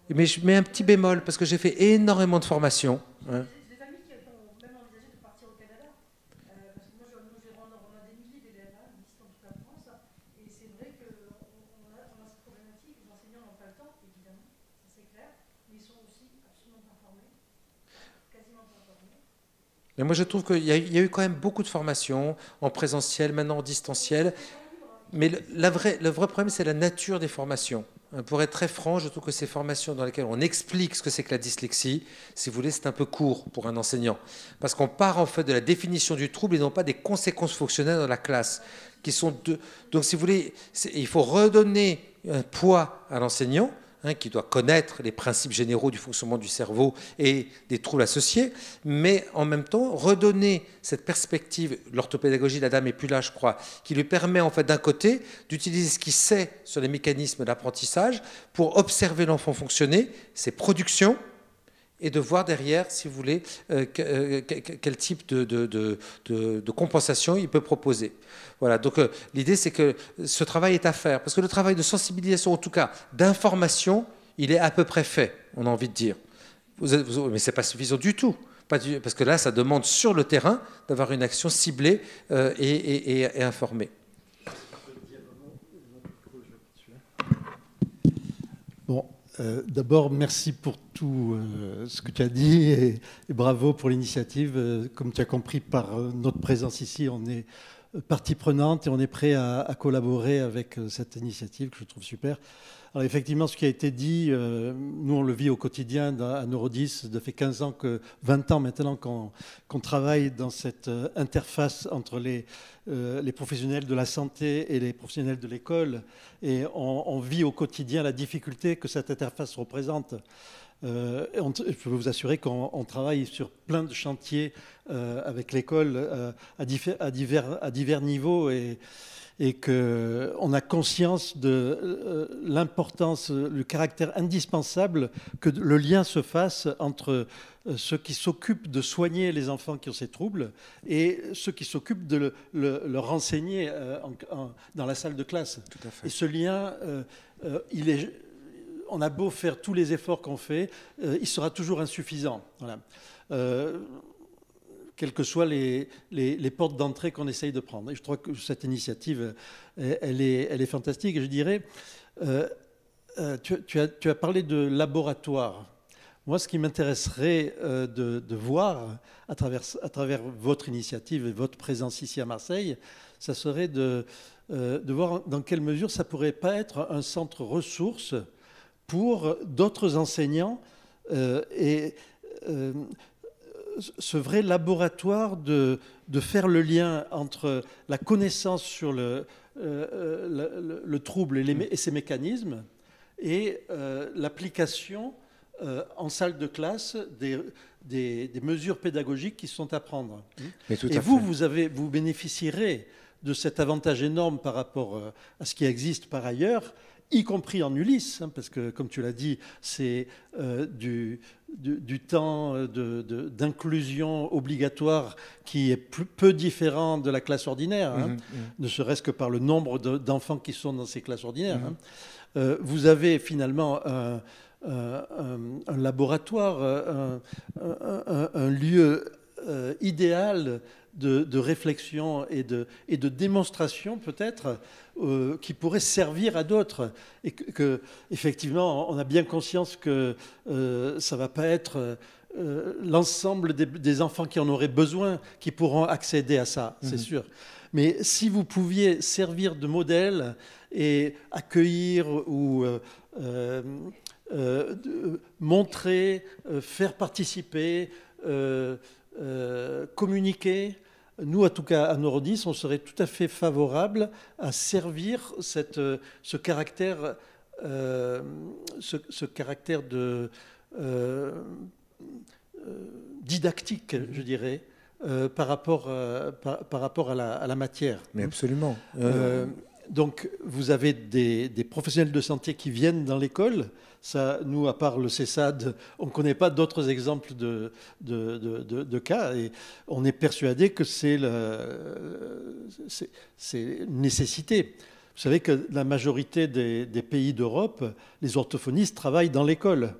Mais je mets un petit bémol parce que j'ai fait énormément de formations.
Des amis qui ont même envisagé de partir au Canada. Parce que moi, on a des milliers d'élèves, d'ici en toute la France. Et c'est vrai qu'on a cette problématique. Les enseignants n'ont pas le temps, évidemment, ça c'est clair. Mais ils sont aussi absolument pas formés. Quasiment pas formés.
Mais moi, je trouve qu'il y a eu quand même beaucoup de formations en présentiel, maintenant en distanciel. Mais le vrai problème, c'est la nature des formations. Pour être très franc, je trouve que ces formations dans lesquelles on explique ce que c'est que la dyslexie, si vous voulez, c'est un peu court pour un enseignant. Parce qu'on part en fait de la définition du trouble et non pas des conséquences fonctionnelles dans la classe. Donc si vous voulez, il faut redonner un poids à l'enseignant, qui doit connaître les principes généraux du fonctionnement du cerveau et des troubles associés, mais en même temps redonner cette perspective, l'orthopédagogie, la dame n'est plus là, je crois, qui lui permet en fait d'un côté d'utiliser ce qu'il sait sur les mécanismes d'apprentissage pour observer l'enfant fonctionner, ses productions, et de voir derrière, si vous voulez, quel type de compensation il peut proposer. Voilà, donc l'idée, c'est que ce travail est à faire, parce que le travail de sensibilisation, en tout cas d'information, il est à peu près fait, on a envie de dire. Mais ce n'est pas suffisant du tout, parce que là, ça demande sur le terrain d'avoir une action ciblée et informée.
Bon. D'abord, merci pour tout ce que tu as dit et bravo pour l'initiative. Comme tu as compris par notre présence ici, on est partie prenante et on est prêt à collaborer avec cette initiative que je trouve super. Alors effectivement, ce qui a été dit, nous on le vit au quotidien à Neurodis, ça fait 15 ans, 20 ans maintenant qu'on travaille dans cette interface entre les professionnels de la santé et les professionnels de l'école. Et on vit au quotidien la difficulté que cette interface représente. Je peux vous assurer qu'on travaille sur plein de chantiers avec l'école à divers niveaux et qu'on a conscience de l'importance, le caractère indispensable que le lien se fasse entre ceux qui s'occupent de soigner les enfants qui ont ces troubles et ceux qui s'occupent de leur renseigner dans la salle de classe.
Tout à fait.
Et ce lien, on a beau faire tous les efforts qu'on fait, il sera toujours insuffisant. Voilà. Quelles que soient les portes d'entrée qu'on essaye de prendre. Et je crois que cette initiative, elle est fantastique. Et je dirais, tu as parlé de laboratoire. Moi, ce qui m'intéresserait de voir à travers votre initiative et votre présence ici à Marseille, ça serait de voir dans quelle mesure ça ne pourrait pas être un centre ressource pour d'autres enseignants ce vrai laboratoire de faire le lien entre la connaissance sur le trouble et ses mécanismes et l'application en salle de classe des mesures pédagogiques qui sont à prendre. Et vous bénéficierez de cet avantage énorme par rapport à ce qui existe par ailleurs, y compris en Ulysse, parce que, comme tu l'as dit, c'est du temps d'inclusion obligatoire qui est peu différent de la classe ordinaire, ne serait-ce que par le nombre d'enfants qui sont dans ces classes ordinaires. Vous avez finalement un laboratoire, un lieu idéal de réflexion et de démonstration peut-être qui pourrait servir à d'autres et que effectivement on a bien conscience que ça va pas être l'ensemble des enfants qui en auraient besoin qui pourront accéder à ça, c'est sûr. Mais si vous pouviez servir de modèle et accueillir ou montrer, faire participer, communiquer. Nous, en tout cas, à Neurodis, on serait tout à fait favorable à servir ce caractère didactique, je dirais, par rapport à la matière.
Mais absolument.
Donc, vous avez des professionnels de santé qui viennent dans l'école. Ça, nous, à part le CESAD, on ne connaît pas d'autres exemples de cas. Et on est persuadé que c'est une nécessité. Vous savez que la majorité des pays d'Europe, les orthophonistes travaillent dans l'école.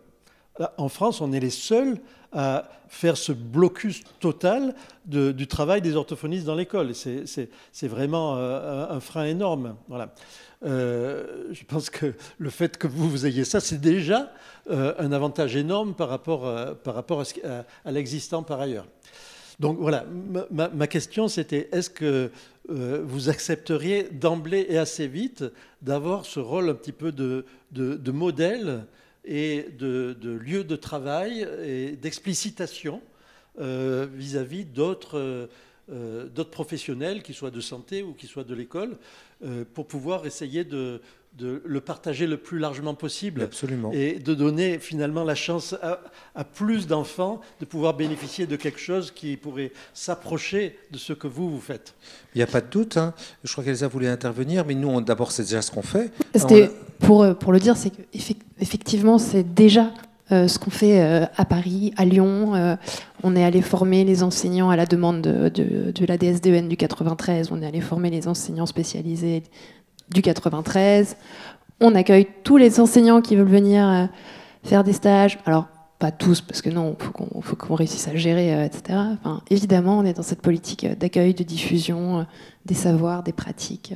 En France, on est les seuls à faire ce blocus total du travail des orthophonistes dans l'école. C'est vraiment un frein énorme. Voilà. Je pense que le fait que vous ayez ça, c'est déjà un avantage énorme par rapport à l'existant par ailleurs. Donc voilà, ma question c'était, est-ce que vous accepteriez d'emblée et assez vite d'avoir ce rôle un petit peu de modèle et de lieu de travail et d'explicitation vis-à-vis d'autres professionnels, qu'ils soient de santé ou qu'ils soient de l'école, pour pouvoir essayer de le partager le plus largement possible.
Absolument.
Et de donner finalement la chance à plus d'enfants de pouvoir bénéficier de quelque chose qui pourrait s'approcher de ce que vous faites.
Il n'y a pas de doute. Je crois qu'Elsa voulait intervenir, mais nous, d'abord, c'est déjà ce qu'on fait.
Pour le dire, c'est qu'effectivement, c'est déjà ce qu'on fait à Paris, à Lyon. On est allé former les enseignants à la demande de la DSDEN du 93. On est allé former les enseignants spécialisés du 93. On accueille tous les enseignants qui veulent venir faire des stages. Alors, pas tous, parce que non, il faut qu'on réussisse à gérer, etc. Enfin, évidemment, on est dans cette politique d'accueil, de diffusion des savoirs, des pratiques.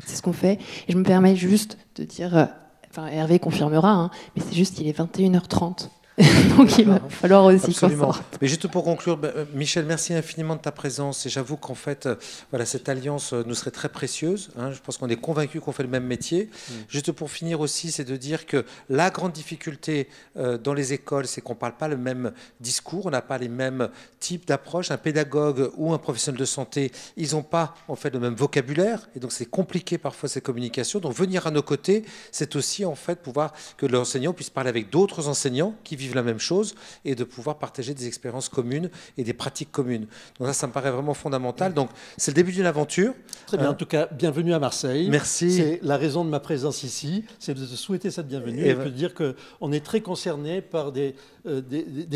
C'est ce qu'on fait. Et je me permets juste de dire... Hervé confirmera, hein, mais c'est juste qu'il est 21h30. Donc il va falloir aussi qu'on sorte.
Mais juste pour conclure, Michel, merci infiniment de ta présence. Et j'avoue qu'en fait, voilà, cette alliance nous serait très précieuse. Hein. Je pense qu'on est convaincus qu'on fait le même métier. Juste pour finir aussi, c'est de dire que la grande difficulté dans les écoles, c'est qu'on ne parle pas le même discours, on n'a pas les mêmes types d'approches. Un pédagogue ou un professionnel de santé, ils n'ont pas en fait le même vocabulaire. Et donc c'est compliqué parfois ces communications. Donc venir à nos côtés, c'est aussi en fait pouvoir que l'enseignant puisse parler avec d'autres enseignants qui vivent la même chose et de pouvoir partager des expériences communes et des pratiques communes. Donc ça me paraît vraiment fondamental. Donc c'est le début d'une aventure.
Très bien. En tout cas, bienvenue à Marseille.
Merci.
C'est la raison de ma présence ici, c'est de te souhaiter cette bienvenue et de dire qu'on est très concerné par des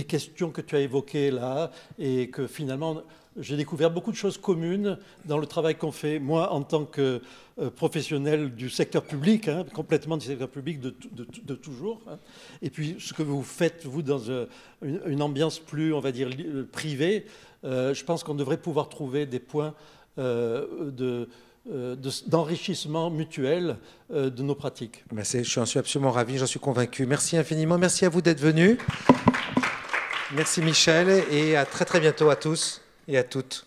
questions que tu as évoquées là et que finalement j'ai découvert beaucoup de choses communes dans le travail qu'on fait. Moi, en tant que professionnel du secteur public, hein, complètement du secteur public de toujours. Hein. Et puis, ce que vous faites, vous, dans une ambiance plus, on va dire, privée, je pense qu'on devrait pouvoir trouver des points d'enrichissement mutuel de nos pratiques.
Je suis absolument ravi, j'en suis convaincu. Merci infiniment. Merci à vous d'être venus. Merci Michel et à très très bientôt à tous et à toutes.